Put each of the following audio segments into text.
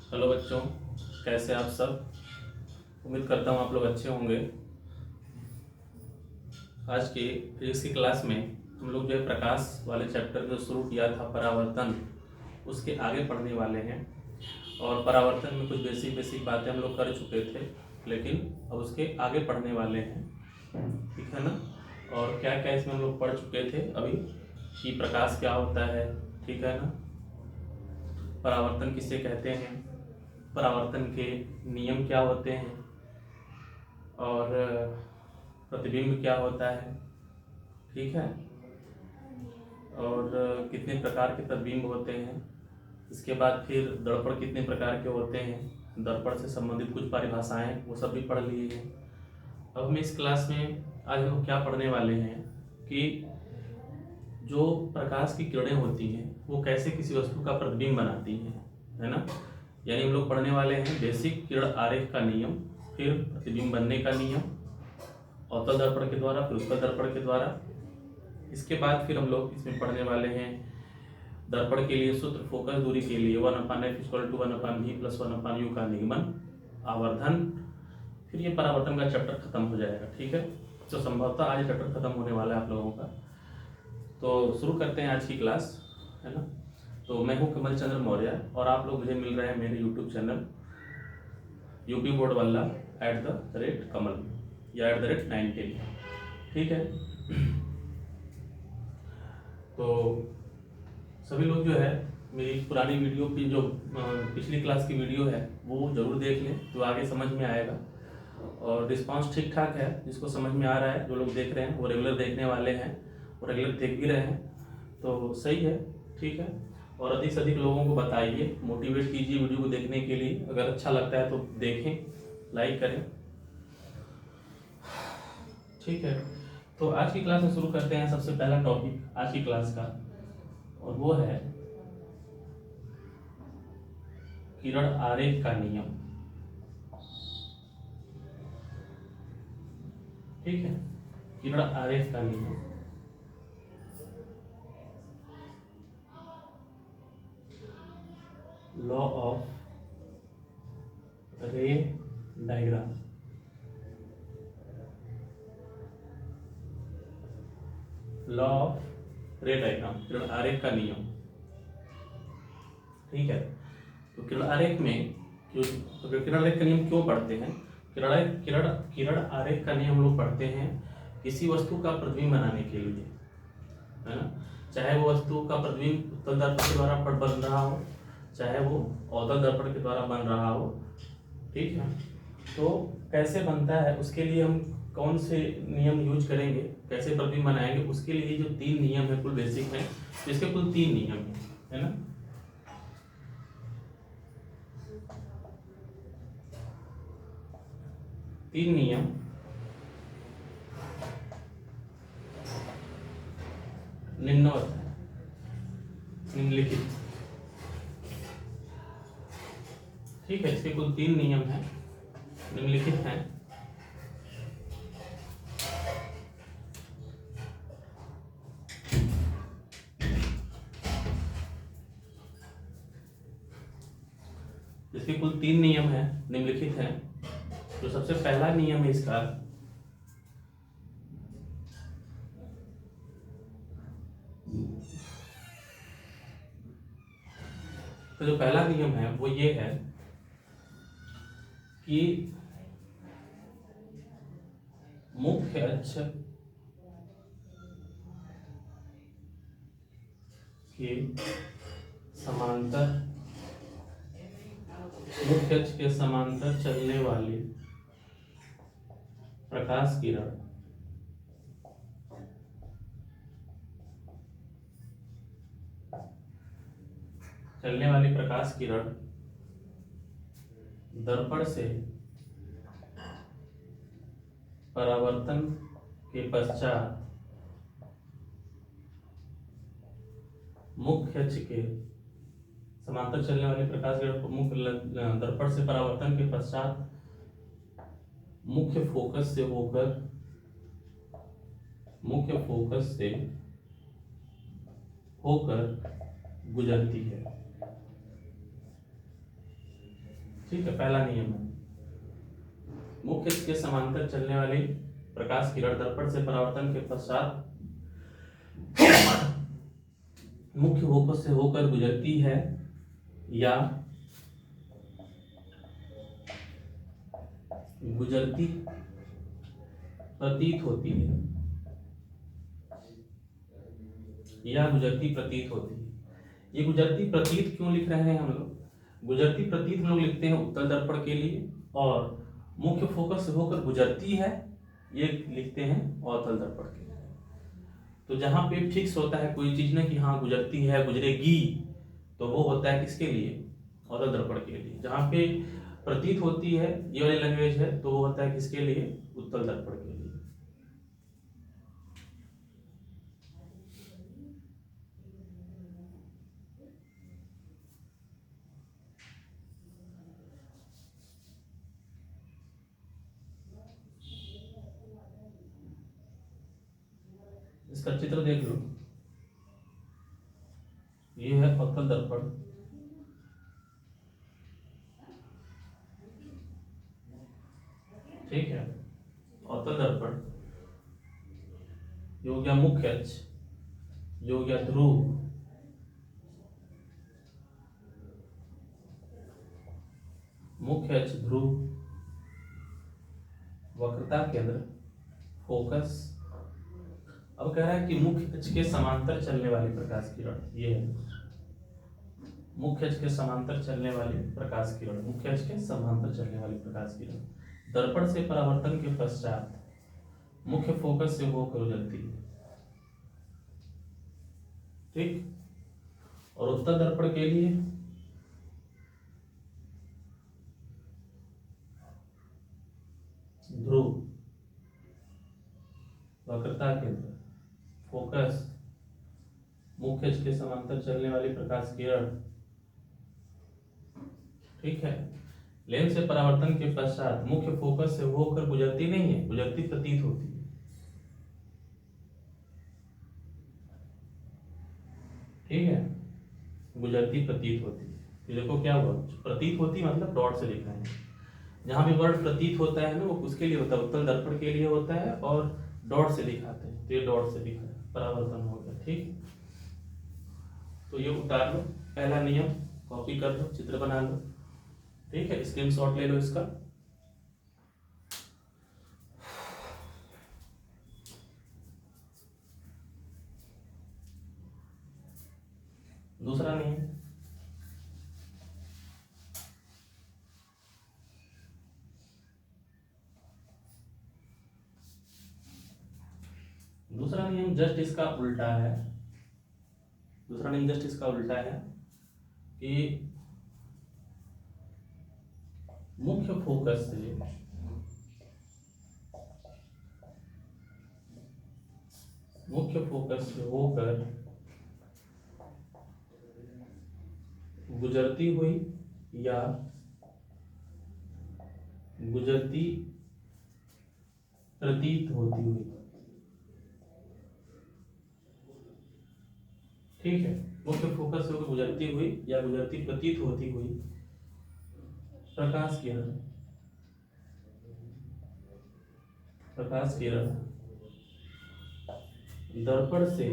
Hello बच्चों, कैसे आप सब। उम्मीद करता हूँ आप लोग अच्छे होंगे। आज की फिजिक्स की क्लास में हम लोग जो है प्रकाश वाले चैप्टर जो शुरू किया था परावर्तन, उसके आगे पढ़ने वाले हैं। और परावर्तन में कुछ बेसिक बेसिक बातें हम लोग कर चुके थे, लेकिन अब उसके आगे पढ़ने वाले हैं, ठीक है ना। और क्या क्या इसमें हम लोग पढ़ चुके थे अभी, कि प्रकाश क्या होता है, ठीक है ना। परावर्तन किसे कहते हैं, परावर्तन के नियम क्या होते हैं, और प्रतिबिंब क्या होता है, ठीक है। और कितने प्रकार के प्रतिबिंब होते हैं। इसके बाद फिर दर्पण कितने प्रकार के होते हैं, दर्पण से संबंधित कुछ परिभाषाएं वो सब भी पढ़ लिए हैं। अब हम इस क्लास में आज हम क्या पढ़ने वाले हैं कि जो प्रकाश की किरणें होती हैं वो कैसे किसी वस्तु का प्रतिबिंब बनाती हैं, है ना। यानी हम लोग पढ़ने वाले हैं बेसिक किरण आरेख का नियम, फिर प्रतिबिंब बनने का नियम अवतल दर्पण के द्वारा, फिर उत्तल दर्पण के द्वारा। इसके बाद फिर हम लोग इसमें पढ़ने वाले हैं दर्पण के लिए सूत्र, फोकस दूरी के लिए 1/f=1/v+1/u का निगमन, आवर्धन। फिर ये परावर्तन का चैप्टर खत्म हो जाएगा, ठीक है। तो संभवतः आज चैप्टर खत्म होने वाला है आप लोगों का। तो शुरू करते हैं आज की क्लास, है ना। तो मैं हूँ कमल चंद्र मौर्य और आप लोग मुझे मिल रहे हैं मेरे यूट्यूब चैनल यूपी बोर्ड वाला @कमल या @910, ठीक है। तो सभी लोग जो है मेरी पुरानी वीडियो की जो पिछली क्लास की वीडियो है वो ज़रूर देख लें, तो आगे समझ में आएगा। और रिस्पांस ठीक ठाक है, जिसको समझ में आ रहा है, जो लोग देख रहे हैं वो रेगुलर देखने वाले हैं और रेगुलर देख भी रहे हैं, तो सही है, ठीक है। और अधिक से अधिक लोगों को बताइए, मोटिवेट कीजिए वीडियो को देखने के लिए। अगर अच्छा लगता है तो देखें, लाइक करें, ठीक है। तो आज की क्लास में शुरू करते हैं सबसे पहला टॉपिक आज की क्लास का, और वो है किरण आरेख का नियम, ठीक है। किरण आरेख का नियम, law of ray diagram, law of ray diagram, किरण आरेख का नियम, ठीक है। तो किरण आरेख में किरण आरेख का नियम क्यों पढ़ते हैं। किरण किरण किरण आरेख का नियम हम लोग पढ़ते हैं किसी वस्तु का प्रतिबिंब बनाने के लिए, है ना। चाहे वो वस्तु का प्रतिबिंब उत्तल दर्पण के द्वारा बन रहा हो, चाहे वो अवतल दर्पण के द्वारा बन रहा हो, ठीक है। तो कैसे बनता है उसके लिए हम कौन से नियम यूज करेंगे, कैसे प्रतिबिंब बनाएंगे, उसके लिए जो 3 नियम है कुल बेसिक है, इसके कुल 3 नियम है ना। तीन नियम निम्नवत है, निम्नलिखित, ठीक है। इसके कुल 3 नियम हैं, निम्नलिखित हैं। इसके कुल 3 नियम हैं, निम्नलिखित हैं। तो सबसे पहला नियम है इसका, तो जो पहला नियम है वो ये है कि मुख्य अक्ष के समांतर, मुख्य अक्ष के समांतर चलने वाली प्रकाश किरण दर्पण से परावर्तन के पश्चात मुख्य अक्ष के समांतर चलने वाली प्रकाश किरण मुख्य दर्पण से परावर्तन के पश्चात मुख्य फोकस से होकर गुजरती है, ठीक है, पहला नियम है मुख्य अक्ष के समांतर चलने वाली प्रकाश किरण दर्पण से परावर्तन के पश्चात मुख्य फोकस से होकर गुजरती है या गुजरती प्रतीत होती है, या गुजरती प्रतीत होती है। ये गुजरती प्रतीत क्यों लिख रहे हैं हम लोग? गुजरती प्रतीत हम लोग लिखते हैं उत्तल दर्पण के लिए, और मुख्य फोकस से होकर गुजरती है ये लिखते हैं अवतल दर्पण के लिए। तो जहां पे फिक्स होता है कोई चीज ना कि हाँ गुजरती है, गुजरेगी, तो वो होता है किसके लिए? अवतल दर्पण के लिए। जहां पे प्रतीत होती है ये वाली लैंग्वेज है, तो वो होता है किसके लिए? उत्तल दर्पण के लिए। इसका चित्र देख लो, ये है अवतल दर्पण, ठीक है। अवतल दर्पण ये हो गया मुख्य अक्ष, ये हो गया ध्रुव, मुख्य अक्ष ध्रुव, वक्रता केंद्र फोकस। अब कह रहा है कि मुख्य अक्ष के समांतर चलने वाली प्रकाश किरण, ये है मुख्य अक्ष के समांतर चलने वाली प्रकाश किरण, मुख्य अक्ष के समांतर चलने वाली प्रकाश किरण दर्पण से परावर्तन के पश्चात मुख्य फोकस से होकर गुजरती है, ठीक। और उत्तल दर्पण के लिए ध्रुव, वक्रता केंद्र, फोकस, मुख्य अक्ष के समांतर चलने वाली प्रकाश किरण, ठीक है। लेंस से परावर्तन के पश्चात मुख्य फोकस से होकर गुजरती नहीं है, गुजरती प्रतीत होती है, ठीक है। गुजरती प्रतीत होती है। तो देखो क्या हुआ, प्रतीत होती मतलब डॉट से लिखा है। जहां भी वर्ड प्रतीत होता है ना वो उसके लिए होता है, उत्तल दर्पण के लिए होता है, और डॉट से लिखाते हैं, तो ये डॉट से लिखा है, परावर्तन हो गया, ठीक। तो ये उतार लो, पहला नियम कॉपी कर लो, चित्र बना लो, ठीक है। स्क्रीनशॉट ले लो इसका। दूसरा नियम, दूसरा नियम जस्ट इसका उल्टा है। दूसरा नियम जस्ट इसका उल्टा है कि मुख्य फोकस से होकर गुजरती हुई या गुजरती प्रतीत होती हुई, ठीक है। मुख्य फोकस से होकर गुजरती हुई या गुजरती प्रतीत होती हुई प्रकाश किरण दर्पण से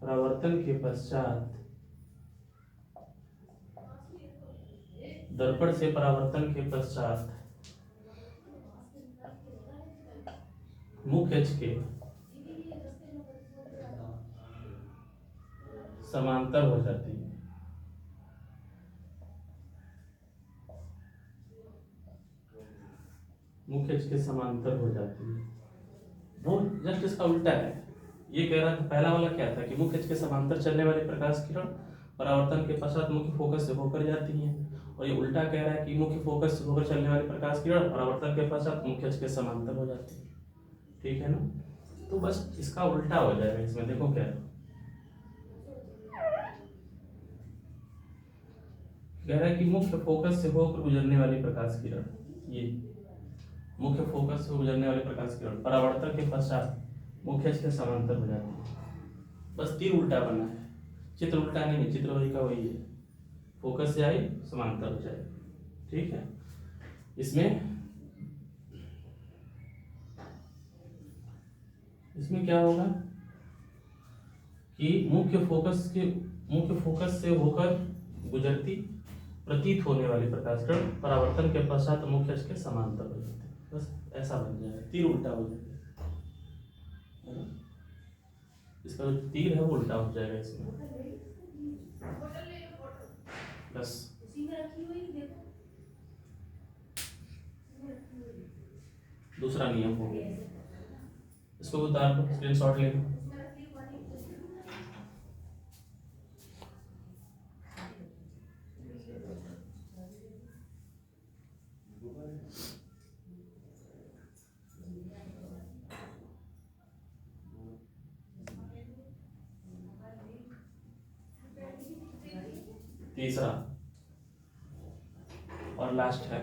परावर्तन के पश्चात मुख्य अक्ष के समांतर हो जाती है, मुख्य अक्ष के समांतर हो जाती है। वो जस्ट इसका उल्टा है। ये कह रहा था, पहला वाला क्या था कि मुख्य अक्ष के समांतर चलने वाली प्रकाश किरण परावर्तन के पश्चात मुख्य फोकस से होकर जाती है, और ये उल्टा कह रहा है कि मुख्य फोकस से होकर चलने वाली प्रकाश किरण परावर्तन के पश्चात मुख्य अक्ष के समांतर हो जाती है, ठीक है ना। तो बस इसका उल्टा हो जाएगा इसमें। देखो क्या कह रहा है कि मुख्य फोकस से होकर गुजरने वाली प्रकाश किरण, ये मुख्य फोकस से गुजरने वाली प्रकाश किरण परावर्तन के पश्चात मुख्य अक्ष के समांतर हो जाती है। बस तीन उल्टा बना है, चित्र उल्टा नहीं है, चित्र वही का वही है। फोकस से आई समांतर हो जाए। ठीक है, इसमें क्या होगा कि मुख्य फोकस से होकर गुजरती प्रतीत होने वाली प्रकाश किरण परावर्तन के पश्चात मुख्य अक्ष के समांतर हो जाते हैं। बस ऐसा बन जाएगा, तीर उल्टा हो जाएगा, है ना? इसका जो तीर है वो उल्टा हो जाएगा इसमें। बस दूसरा नियम हो गया, इसको उतार दो, स्क्रीनशॉट ले लो। तीसरा और लास्ट है,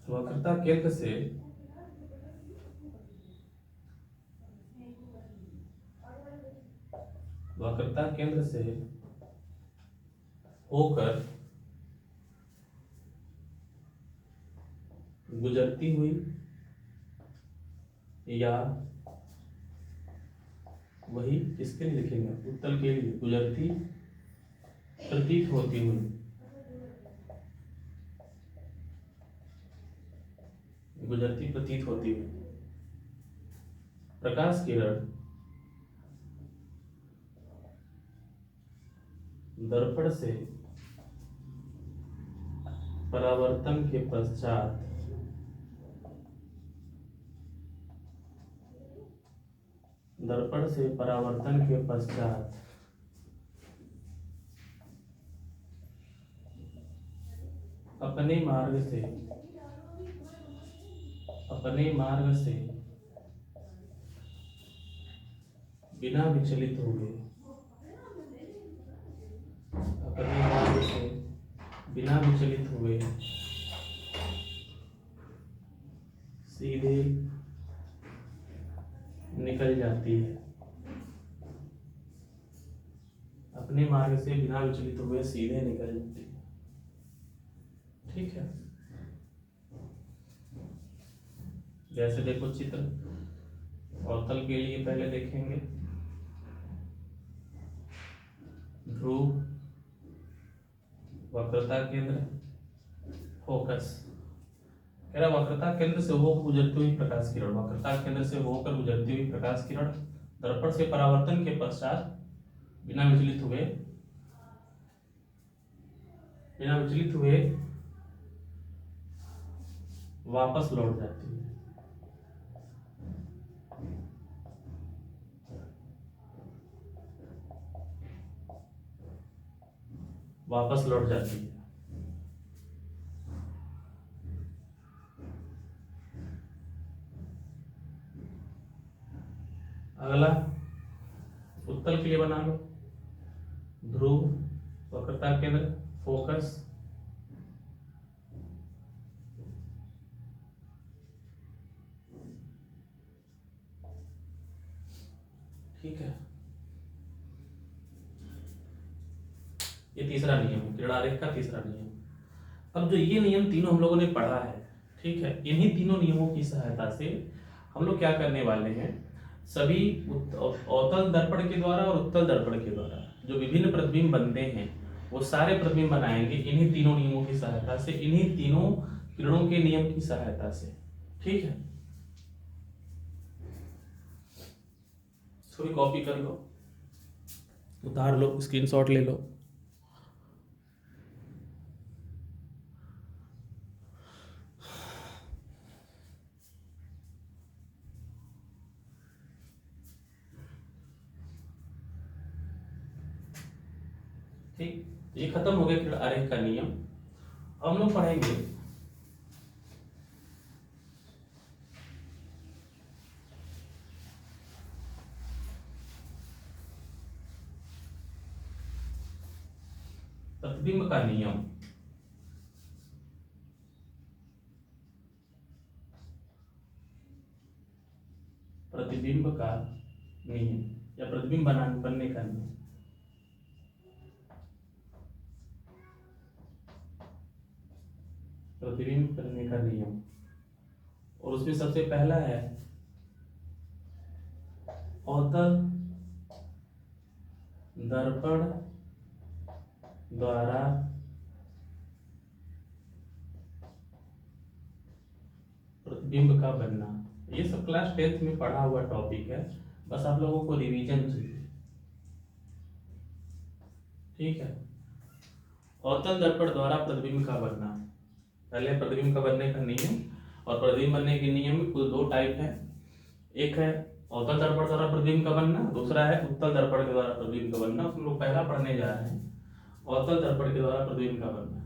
वक्रता केंद्र से होकर गुजरती हुई या वही किसके लिए लिखेंगे, उत्तल के लिए, गुजरती प्रतीत होती हुई, प्रकाश किरण दर्पण से परावर्तन के पश्चात अपने मार्ग से बिना विचलित हुए सीधे निकल जाती है। अपने मार्ग से बिना विचलित हुए सीधे निकल जाती है। ठीक है, जैसे देखो चित्र, अवतल के लिए पहले देखेंगे, ध्रुव, वक्रता केंद्र, फोकस। कह रहा वक्रता केंद्र से होकर गुजरती हुई प्रकाश किरण दर्पण से परावर्तन के पश्चात बिना विचलित हुए वापस लौट जाती है। अगला उत्तल के लिए बना लो, ध्रुव, वक्रता केंद्र, फोकस। ठीक है, ये तीसरा नियम है, किरण आरेख का तीसरा नियम। अब जो ये नियम तीनों हम लोगों ने पढ़ा है, ठीक है, इन्हीं तीनों नियमों की सहायता से हम लोग क्या करने वाले हैं, सभी अवतल दर्पण के द्वारा और उत्तल दर्पण के द्वारा जो विभिन्न प्रतिबिंब बनते हैं वो सारे प्रतिबिंब बनाएंगे इन्हीं तीनों नियमों की सहायता से, इन्हीं तीनों किरणों के नियम की सहायता से। ठीक है, थोड़ी कॉपी कर लो, उतार लो, स्क्रीनशॉट ले लो। ठीक, ये खत्म हो गया किरण आरेख का नियम। अब हम लोग पढ़ेंगे प्रतिबिंब का नियम। प्रतिबिंब का नियम या प्रतिबिंब बनने का नियम। प्रतिबिंब करने का नियम, और उसमें सबसे पहला है अवतल दर्पण द्वारा प्रतिबिंब का बनना। ये सब क्लास 10th में पढ़ा हुआ टॉपिक है, बस आप लोगों को रिवीजन चाहिए, ठीक है। अवतल दर्पण द्वारा प्रतिबिंब का बनना, पहले प्रतिबिंब का बनने का नियम, और प्रतिबिंब बनने के नियम में कुल 2 टाइप है। एक है अवतल दर्पण द्वारा प्रतिबिंब का बनना, दूसरा है उत्तल दर्पण के द्वारा प्रतिबिंब का बनना। हम लोग पहला पढ़ने जा रहे हैं, अवतल दर्पण के द्वारा प्रतिबिंब का बनना।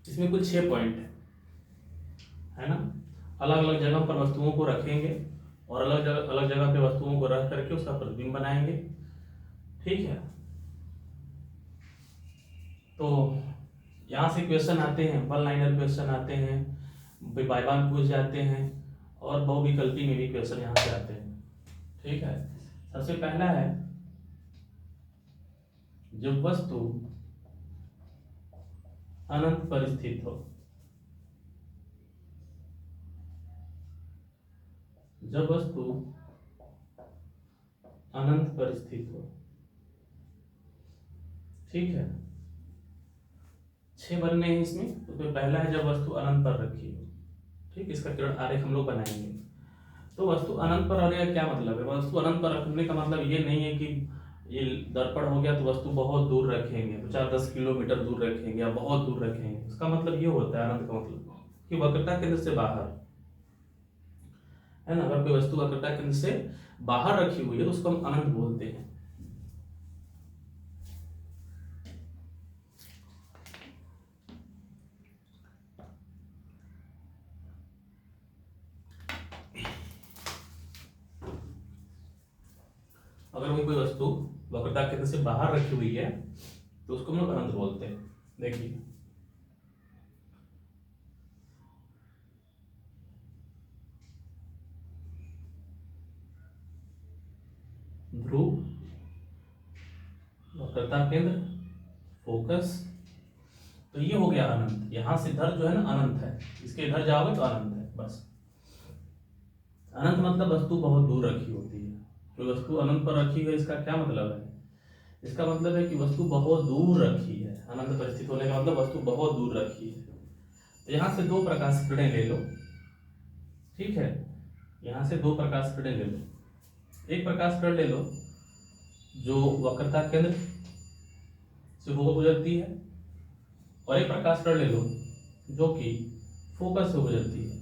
इसमें कुल 6 पॉइंट है ना। अलग अलग जगह पर वस्तुओं को रखेंगे और अलग जगह पे वस्तुओं को रख करके उसका प्रतिबिंब बनाएंगे, ठीक है। तो यहाँ से क्वेश्चन आते हैं, वन लाइनर क्वेश्चन आते हैं, बाइबान पूछ जाते हैं, और बहुविकल्पी में भी क्वेश्चन यहाँ से आते हैं, ठीक है। सबसे पहला है, जब वस्तु अनंत पर स्थित हो, जब वस्तु अनंत पर स्थित हो, ठीक है। 6 बनने हैं इसमें। तो पहला है जब वस्तु अनंत पर रखी हो, ठीक। इसका किरण आरेख हम लोग बनाएंगे। तो वस्तु अनंत पर रखने का क्या मतलब है? वस्तु अनंत पर रखने का मतलब ये नहीं है कि ये दर्पण हो गया तो वस्तु बहुत दूर रखेंगे, तो 4-10 किलोमीटर दूर रखेंगे या बहुत दूर रखेंगे। इसका मतलब ये होता है, अनंत का मतलब कि वक्रता केंद्र से बाहर है ना। अगर कोई वस्तु वक्रता केंद्र से बाहर रखी हुई है तो उसको हम अनंत बोलते हैं। अगर कोई वस्तु वक्रता केंद्र से बाहर रखी हुई है तो उसको हम लोग अनंत बोलते हैं। देखिए, ध्रुव, वक्रता केंद्र, फोकस, तो ये हो गया अनंत। यहां से इधर जो है ना अनंत है, इसके इधर जाओगे तो अनंत है, बस। अनंत मतलब वस्तु बहुत दूर रखी होती है। कोई वस्तु अनंत पर रखी है, इसका क्या मतलब है? इसका मतलब है कि वस्तु बहुत दूर रखी है। अनंत पर स्थित होने का मतलब वस्तु बहुत दूर रखी है। तो यहां से 2 प्रकाश किरणें ले लो, ठीक है। यहां से 2 प्रकाश किरणें ले लो। एक प्रकाश किरण ले लो जो वक्रता केंद्र से होकर गुजरती है, और एक प्रकाश किरण ले लो जो कि फोकस से गुजरती है,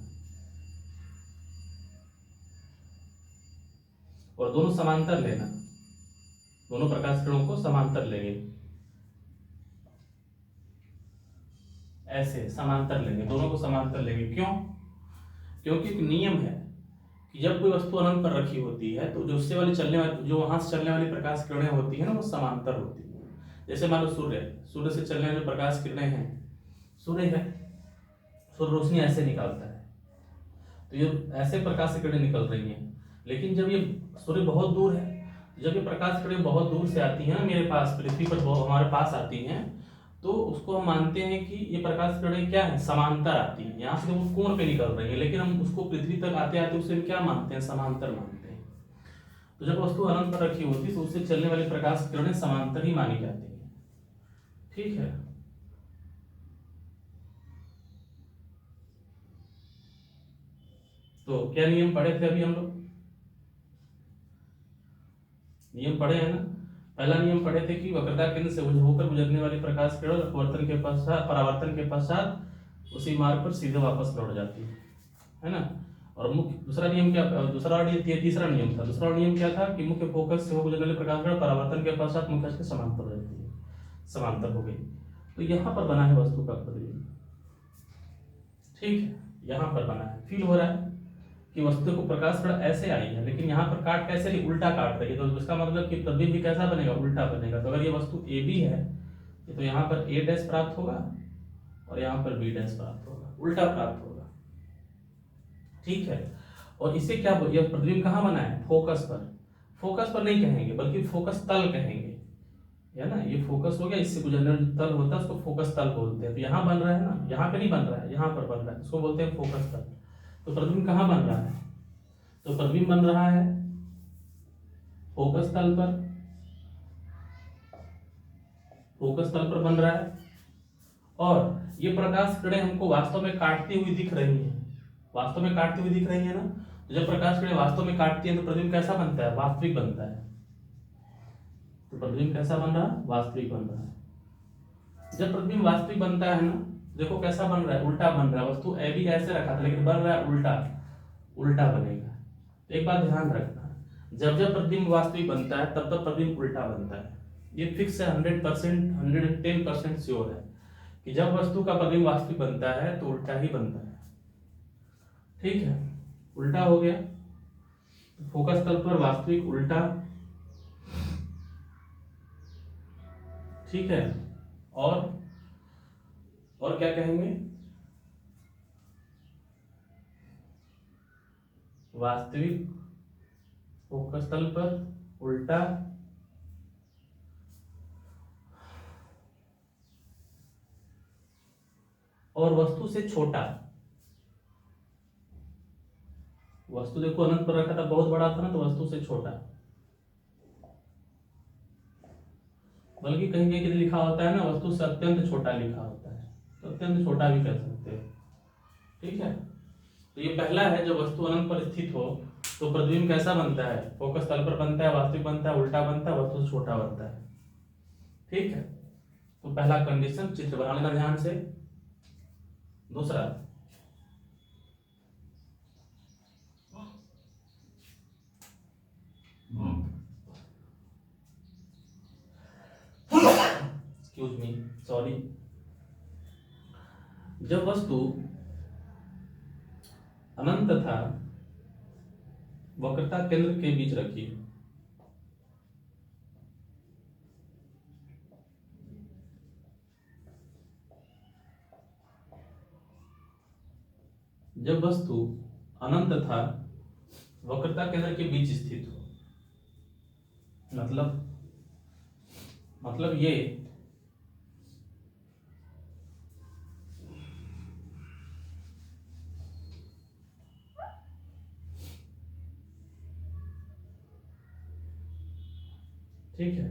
और दोनों समांतर लेना। दोनों प्रकाश किरणों को समांतर लेंगे, ऐसे समांतर लेंगे, दोनों को समांतर लेंगे। क्यों? क्योंकि एक नियम है कि जब कोई वस्तु अनंत पर रखी होती है तो जो उससे वाली चलने वाली, जो वहां से चलने वाली प्रकाश किरणें होती है ना, वो समांतर होती है। जैसे मान लो सूर्य से चलने वाली जो प्रकाश किरणें हैं, सूर्य है, सूर्य रोशनी ऐसे निकालता है, तो ये ऐसे प्रकाश किरणें निकल रही हैं। लेकिन जब ये सूर्य बहुत दूर है, जब ये प्रकाश किरणें बहुत दूर से आती हैं मेरे पास, पृथ्वी पर हमारे पास आती हैं, तो उसको हम मानते हैं कि ये प्रकाश किरणें क्या है, समांतर आती हैं। यहाँ से वो कोण पे निकल रही है, लेकिन हम उसको पृथ्वी तक आते आते उसे क्या मानते हैं, समांतर मानते हैं। तो जब वस्तु अनंत पर रखी होती है तो उससे चलने वाली प्रकाश किरणें समांतर ही मानी जाती है, ठीक है। तो क्या नियम पढ़े थे अभी हम लोग? नियम पढ़े हैं ना। पहला नियम पढ़े थे कि वक्रता केंद्र से होकर गुजरने वाली प्रकाश किरण परावर्तन के पश्चात उसी मार्ग पर सीधे वापस लौट जाती है ना। और मुख्य तीसरा नियम क्या था? दूसरा नियम क्या था कि मुख्य फोकस से होकर गुजरने वाली प्रकाश किरण परावर्तन के पश्चात मुख्य अक्ष के समांतर हो जाती है, समांतर हो गई। तो यहाँ पर बना है वस्तु का प्रतिबिंब, ठीक है। यहाँ पर बना है, फील हो रहा है कि वस्तु को प्रकाश किरण ऐसे आई है, लेकिन यहाँ पर काट कैसे रही, उल्टा काट रही है, तो इसका मतलब कि प्रतिबिंब भी कैसा बनेगा, उल्टा बनेगा। तो अगर ये वस्तु ए बी है तो यहाँ पर ए डैश प्राप्त होगा और यहाँ पर बी डैश प्राप्त होगा, उल्टा प्राप्त होगा। ठीक है, और इसे क्या ये प्रतिबिंब कहाँ बना है, फोकस पर। फोकस पर नहीं कहेंगे बल्कि फोकस तल कहेंगे, है ना। ये फोकस हो गया, इससे गुजरने जो तल होता है उसको फोकस तल बोलते हैं। तो यहाँ बन रहा है ना, यहाँ पे नहीं बन रहा है, यहाँ पर बन रहा है, इसको बोलते हैं फोकस तल। तो प्रतिबिंब कहाँ बन रहा है, तो प्रतिबिंब बन रहा है फोकस तल पर, फोकस तल पर बन रहा है। और ये प्रकाश किरणें हमको वास्तव में काटती हुई दिख रही हैं, वास्तव में काटती हुई दिख रही है ना। तो जब प्रकाश किरणें वास्तव में काटती हैं तो प्रतिबिंब कैसा बनता है, वास्तविक बनता है। तो प्रतिबिंब कैसा बन रहा है, वास्तविक बन रहा है। जब प्रतिबिंब वास्तविक बनता है ना, देखो कैसा बन रहा है, उल्टा बन रहा है। वस्तु ए बी ऐसे रखा था लेकिन बन रहा है उल्टा, उल्टा बनेगा। तो एक बात ध्यान रखना, जब जब प्रतिबिंब वास्तविक बनता है तब तब प्रतिबिंब उल्टा बनता है। ये फिक्स है, 100%, 110% श्योर है कि जब वस्तु का प्रतिबिंब वास्तविक बनता है तो उल्टा ही बनता है। ठीक है, उल्टा हो गया, फोकस तल पर वास्तविक उल्टा। ठीक है, और क्या कहेंगे, वास्तविक फोकस तल पर उल्टा, और वस्तु से छोटा। वस्तु देखो अनंत पर रखा था, बहुत बड़ा था ना, तो वस्तु से छोटा। बल्कि कहीं कहीं लिखा होता है ना, वस्तु से अत्यंत छोटा लिखा होता है, तो अत्यंत छोटा भी कह सकते हैं। ठीक है, तो ये पहला है, जब वस्तु अनंत पर स्थित हो तो प्रतिबिंब कैसा बनता है, फोकस तल पर बनता है, वास्तविक बनता है, उल्टा बनता है, वस्तु से छोटा बनता है। ठीक है, तो पहला कंडीशन चित्र बना लेना ध्यान से। दूसरा, एक्सक्यूज मी, सॉरी, जब वस्तु अनंत तथा वक्रता केंद्र के बीच रखी, जब वस्तु अनंत तथा वक्रता केंद्र के बीच स्थित हो, मतलब ये ठीक है,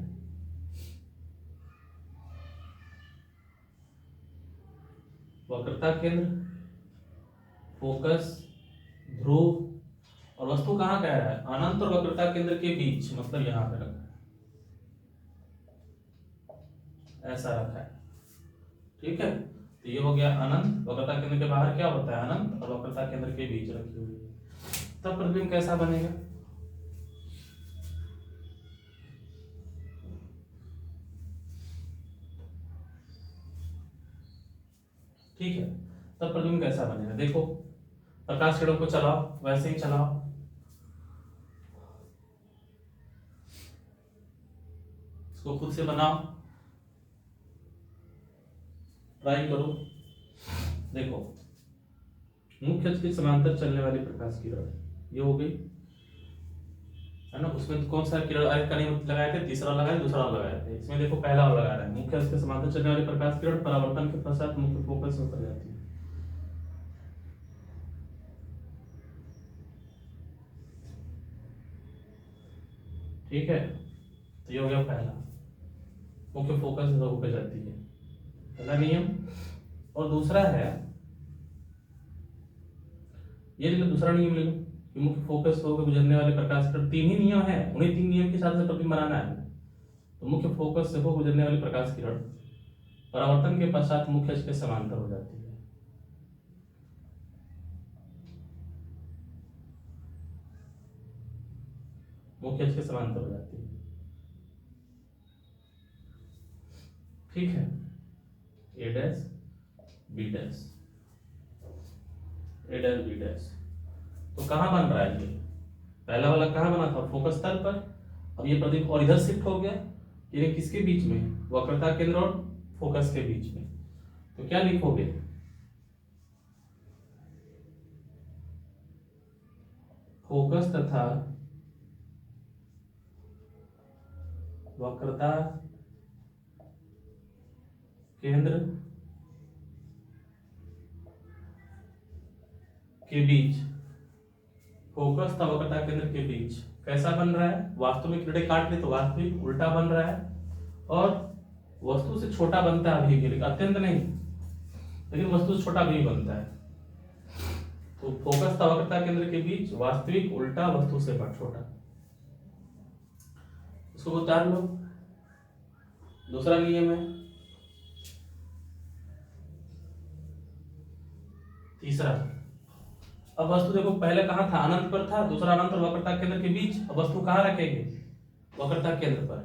वक्रता केंद्र, फोकस, ध्रुव और वस्तु कहाँ कह रहा है, अनंत और वक्रता केंद्र के बीच, मतलब यहां पे रखा है, ऐसा रखा है। ठीक है, तो ये हो गया अनंत, वक्रता केंद्र के बाहर क्या होता है, अनंत, और वक्रता केंद्र के बीच रखी हुई है। तब प्रतिबिंब कैसा बनेगा, ठीक है, तब प्रतिबिंब कैसा बनेगा, देखो प्रकाश किरणों को चलाओ, वैसे ही चलाओ, इसको खुद से बनाओ, ट्राई करो। देखो, मुख्य अक्ष के समांतर चलने वाली प्रकाश किरण ये हो गई, है ना। उसमें कौन सा किरण आयत का नियम लगाए थे, तीसरा लगाए, दूसरा लगाए थे। इसमें देखो पहला वाला लगा रहा है, मुख्य अक्ष के समांतर चलने वाली प्रकाश किरण परावर्तन के पश्चात मुख्य फोकस में उतर जाती है। ठीक है, तो ये हो गया पहला, मुख्य फोकस में होकर जाती है, पहला नियम। और दूसरा है, ये ले लो, दूसरा नियम ले लो कि मुख्य फोकस होकर गुजरने वाले प्रकाश किरण, तीन ही नियम है, उन्हीं तीन नियम के हिसाब से प्रतिबिंब बनाना है। तो मुख्य फोकस से होकर गुजरने वाली प्रकाश किरण परावर्तन के पश्चात मुख्य अक्ष के समांतर हो जाती है। मुख्य अक्ष के समांतर हो जाती है। ठीक है, ए डैश बी डैश, ए डैश बी डैश, तो कहाँ बन रहा है ये? पहला वाला कहाँ बना था? फोकस तल पर। अब ये प्रतिबिंब और इधर शिफ्ट हो गया, ये किसके बीच में? वक्रता केंद्र और फोकस के बीच में। तो क्या लिखोगे? फोकस तथा वक्रता केंद्र के बीच, फोकस तथा वक्रता केंद्र के बीच कैसा बन रहा है? वास्तविक किरणें काट ली तो वास्तविक उल्टा बन रहा है, और वस्तु से छोटा बनता है अभी भी, लेकिन अत्यंत नहीं, लेकिन वस्तु से छोटा भी बनता है। तो फोकस तथा वक्रता केंद्र के बीच वास्तविक उल्टा, वस्तु से छोटा। इसको उतार लो। दूसरा नियम है। तीसरा, अब वस्तु देखो पहले कहाँ था? अनंत पर था। दूसरा अनंत और वक्रता केंद्र के बीच। अब वस्तु कहाँ रखेंगे? वक्रता केंद्र पर।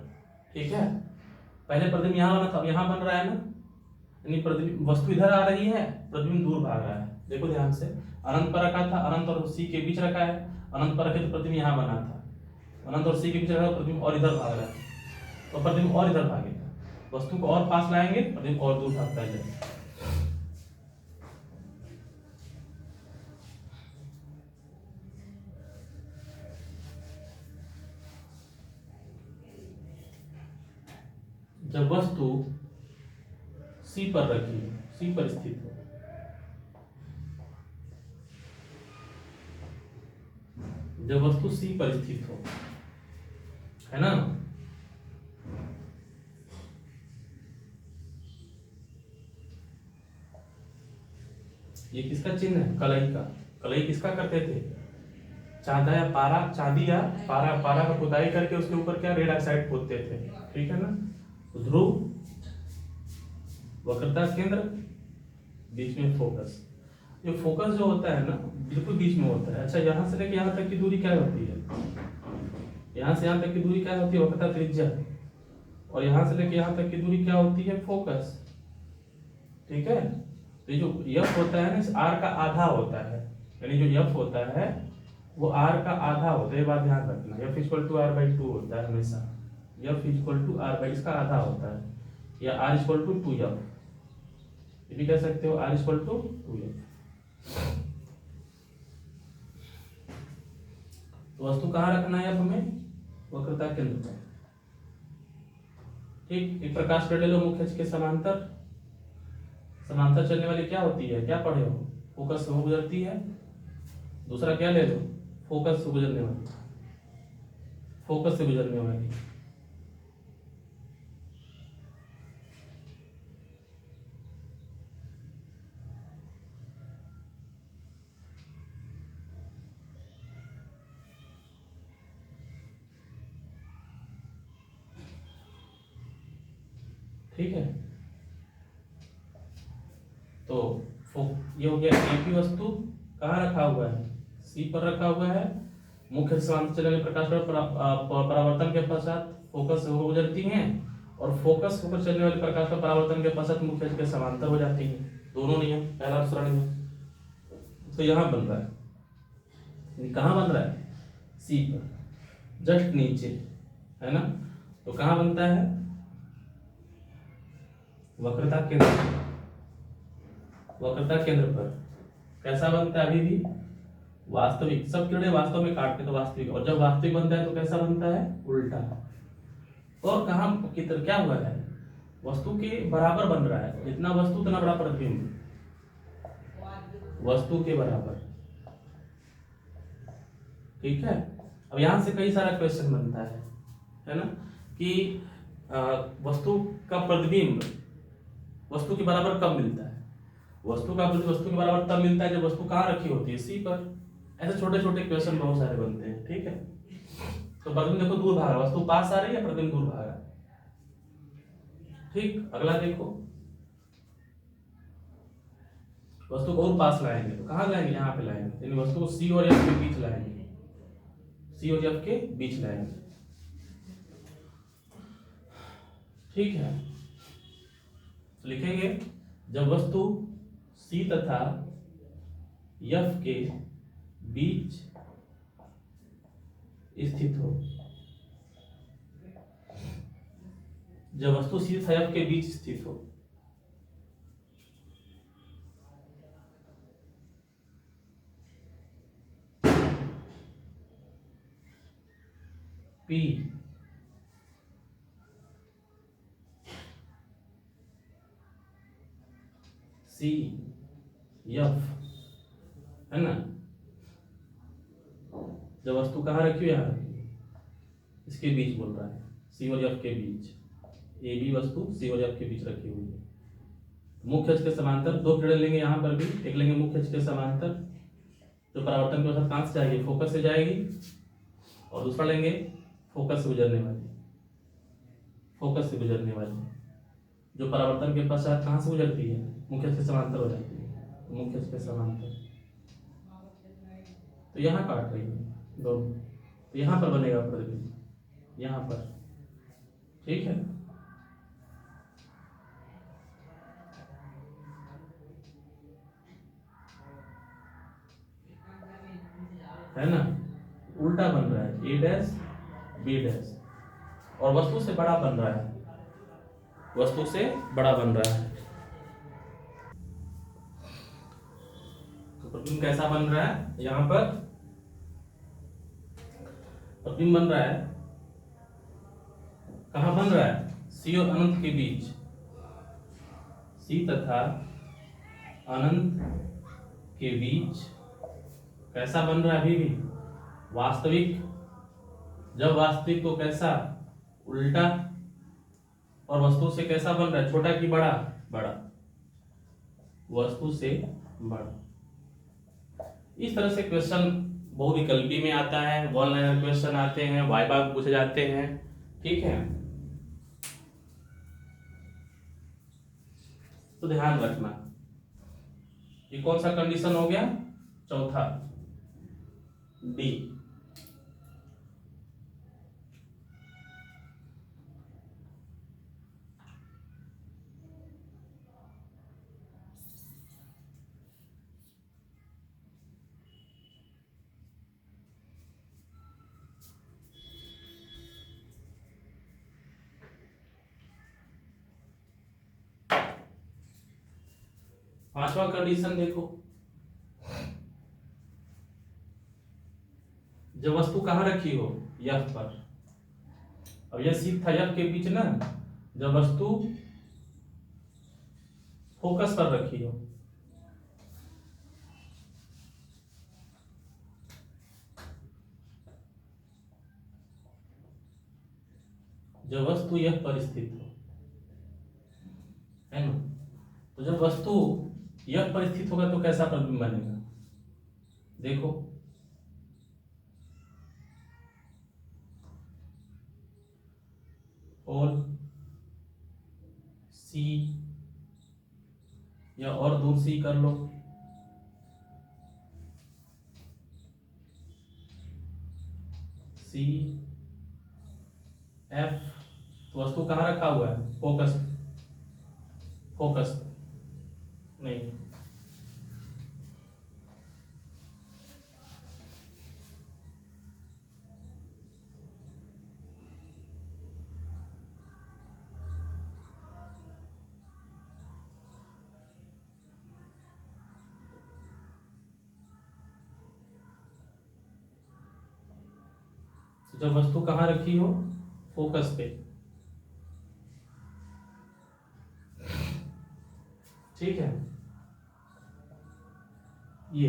ठीक है, पहले प्रतिबिंब यहाँ बना था, अब यहाँ बन रहा है ना, यानी प्रतिबिंब वस्तु इधर आ रही है, प्रतिबिंब दूर भाग रहा है। देखो ध्यान से, अनंत पर रखा था, अनंत और सी के बीच रखा है। अनंत पर रखे तो प्रतिबिंब यहाँ बना था, अनंत और सी के बीच रखा, प्रतिबिंब और इधर भाग रहा है, तो प्रतिबिंब और इधर भागेगा। वस्तु को और पास लाएंगे, प्रतिबिंब और दूर भागता है। जब वस्तु सी पर रखी, सी पर स्थित हो, जब वस्तु सी पर स्थित हो, है ना, ये किसका चिन्ह है? कलई का। कलई किसका करते थे? चांदा या पारा, चांदी या पारा, पारा का खुदाई करके उसके ऊपर क्या रेड ऑक्साइड पोतते थे। ठीक है ना। ध्रुव, वक्रता केंद्र, बीच में फोकस। ये फोकस जो होता है ना, बिल्कुल बीच में होता है। अच्छा, यहाँ से लेके यहाँ तक की दूरी क्या होती है? यहाँ से यहाँ तक की दूरी क्या होती है? वक्रता त्रिज्या। और यहाँ से लेके यहाँ तक की दूरी क्या होती है? फोकस। ठीक है, तो ये जो यफ होता है ना, आर का आधा होता है, यानी जो यफ होता है वो आर का आधा होता है। ये बात ध्यान रखना, F equal to R by 2 होता है हमेशा। F equal to R by, इसका आधा होता है, या आर इक्वल टू 2f, ये भी कह सकते हो, आर इक्वल टू 2f। तो वस्तु कहाँ रखना है अब हमें? वक्रता केंद्र पर। ठीक, एक प्रकाश ले लो मुख्य अक्ष के समांतर। समांतर चलने वाली क्या होती है? क्या पढ़े हो? फोकस से गुजरती है। दूसरा क्या ले लो? फोकस से गुजरने वाली, फोकस से गुजरने वाली। ठीक है, तो ये हो गया। एक ही वस्तु कहाँ रखा हुआ है? सी पर रखा हुआ है। मुख्य समांतर चलने वाले प्रकाश परावर्तन के पश्चात फोकस से होकर गुजरती हैं, और फोकस होकर चलने वाले प्रकाश का परावर्तन के पश्चात मुख्य अक्ष के समांतर हो जाती हैं। दोनों नियम, पहला दूसरा नियम। तो यहाँ बन रहा है, कहाँ बन रहा है? सी पर, जस्ट नीचे, है ना। तो कहाँ बनता है? वक्रता केंद्र, वक्रता केंद्र पर। कैसा बनता है? अभी भी वास्तविक, सब किरणें वास्तव में काटते तो वास्तविक, और जब वास्तविक बनता है तो कैसा बनता है? उल्टा। और कहाँ कितना क्या हुआ है? वस्तु के बराबर बन रहा है, जितना वस्तु उतना बड़ा प्रतिबिंब, वस्तु के बराबर। ठीक है, अब यहां से कई सारा क्वेश्चन बनता है ना, कि वस्तु का प्रतिबिंब वस्तु के बराबर कब मिलता है? वस्तु का प्रतिबिंब वस्तु के बराबर तब मिलता है जब वस्तु कहाँ रखी होती है? सी पर। ऐसे छोटे छोटे क्वेश्चन बहुत सारे बनते हैं। ठीक है, तो प्रतिबिंब देखो दूर भाग रहा है, वस्तु पास आ रही है, प्रतिबिंब दूर भाग रहा है। ठीक, अगला देखो, वस्तु को और पास लाएंगे तो कहाँ लाएंगे? यहाँ पे लाएंगे, यानी वस्तु को सी और एफ के बीच लाएंगे, सी और एफ के बीच लाएंगे। ठीक है, लिखेंगे जब वस्तु सी तथा एफ के बीच स्थित हो। जब वस्तु सी तथा एफ के बीच स्थित हो। पी सी एफ है ना। जब वस्तु कहाँ रखी हो, यहाँ रखी है, इसके बीच बोल रहा है, सी और एफ के बीच। ए बी वस्तु सी और एफ के बीच रखी हुई है। मुख्य अक्ष के समांतर दो किरण लेंगे, यहाँ पर भी एक लेंगे मुख्य अक्ष के समांतर, जो परावर्तन के साथ कहाँ से जाएगी, फोकस से जाएगी, और दूसरा लेंगे फोकस से गुजरने वाली, फोकस से गुजरने वाली, जो परावर्तन के पश्चात कहाँ से गुजरती है, मुख्य अक्ष के समांतर हो जाती है, मुख्य अक्ष के समांतर। तो यहाँ काट रही है दोनों, तो यहाँ पर बनेगा प्रतिबिंब, यहाँ पर। ठीक है, है ना। उल्टा बन रहा है, ए डैश बी डैश, और वस्तु से बड़ा बन रहा है, वस्तु से बड़ा बन रहा है। तो प्रतिबिंब कैसा बन रहा है, यहां पर प्रतिबिंब बन रहा है, कहां बन रहा है, सी और अनंत के बीच, सी तथा अनंत के बीच। कैसा बन रहा है, अभी भी वास्तविक। जब वास्तविक तो कैसा, उल्टा, और वस्तु से कैसा बन रहा है, छोटा कि बड़ा, बड़ा, वस्तु से बड़ा। इस तरह से क्वेश्चन बहुविकल्पी में आता है, वन लाइनर क्वेश्चन आते हैं, वाइवा में पूछे जाते हैं। ठीक है, तो ध्यान रखना। ये कौन सा कंडीशन हो गया, चौथा, डी। पांचवा कंडीशन देखो, जब वस्तु कहां रखी हो, एफ पर। अब यह सी था एफ के बीच ना, जब वस्तु फोकस पर रखी हो, जब वस्तु एफ पर स्थित हो, है ना। तो जब वस्तु एफ पर स्थित होगा तो कैसा प्रतिबिंब बनेगा, देखो, और सी या और दूर सी कर लो, सी एफ। तो वस्तु कहाँ रखा हुआ है, फोकस, फोकस नहीं, जब वस्तु कहाँ रखी हो, फोकस पे। ठीक है, ये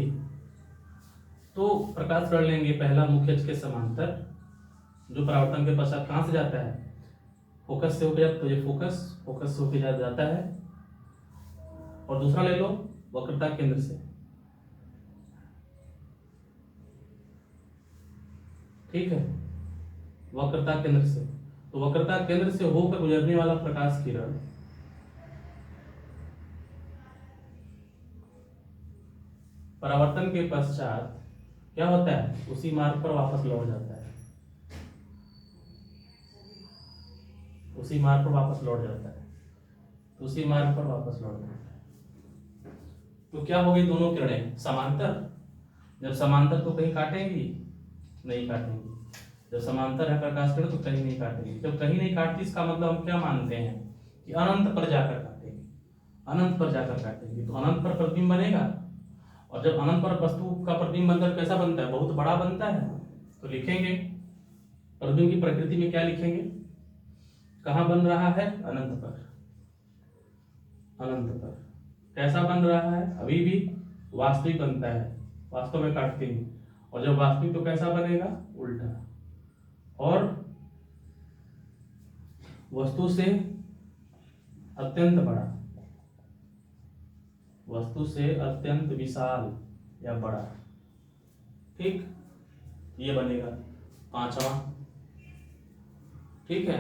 तो प्रकाश कर लेंगे। पहला मुख्य अक्ष के समांतर, जो परावर्तन के पश्चात कहां से जाता है, फोकस से होकर जाता, तो ये फोकस, फोकस से होकर जाता है। और दूसरा ले लो वक्रता केंद्र से। ठीक है, वक्रता केंद्र से, तो वक्रता केंद्र से होकर गुजरने वाला प्रकाश किरण परावर्तन के पश्चात क्या होता है, उसी मार्ग पर वापस लौट जाता है, उसी मार्ग पर वापस लौट जाता है, तो उसी मार्ग पर वापस लौट जाता है। तो क्या हो गई, दोनों किरणें समांतर, जब समांतर तो कहीं काटेंगी नहीं काटेंगी, जब समांतर है प्रकाश किरण तो कहीं नहीं काटेंगी। जब कहीं नहीं काटती इसका मतलब हम क्या मानते हैं कि अनंत पर जाकर काटेंगे, अनंत पर जाकर काटेंगे तो अनंत पर प्रतिबिंब बनेगा। और जब अनंत पर वस्तु का प्रतिबिंब बनता है कैसा बनता है, बहुत बड़ा बनता है। तो लिखेंगे प्रतिबिंब की प्रकृति में क्या लिखेंगे, कहाँ बन रहा है, अनंत पर, अनंत पर। कैसा बन रहा है, अभी भी वास्तविक बनता है, वास्तव में काटते हैं। और जब वास्तविक तो कैसा बनेगा, उल्टा। और वस्तु से अत्यंत बड़ा, वस्तु से अत्यंत विशाल या बड़ा। ठीक, ये बनेगा पांचवा। ठीक है,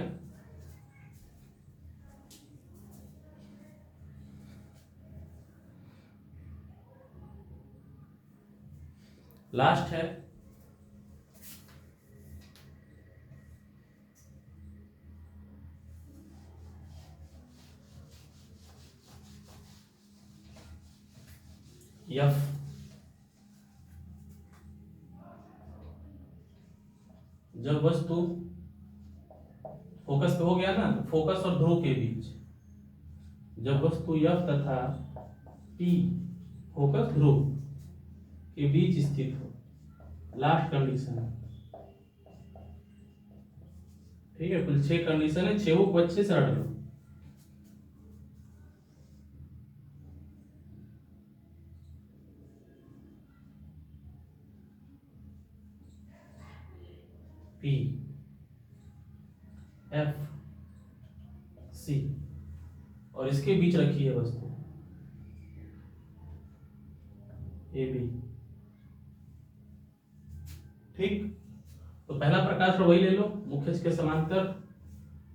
लास्ट है यफ। जब वस्तु फोकस पे हो गया ना, तो फोकस और ध्रुव के बीच, जब वस्तु यफ तथा पी फोकस ध्रुव के बीच स्थित हो, लास्ट कंडीशन। ठीक है, कुल 6 कंडीशन है, 6 को अच्छे से रट लो। पी एफ सी और इसके बीच रखी है वस्तु ए बी। ठीक, तो पहला प्रकाश वही ले लो, मुख्य के समांतर,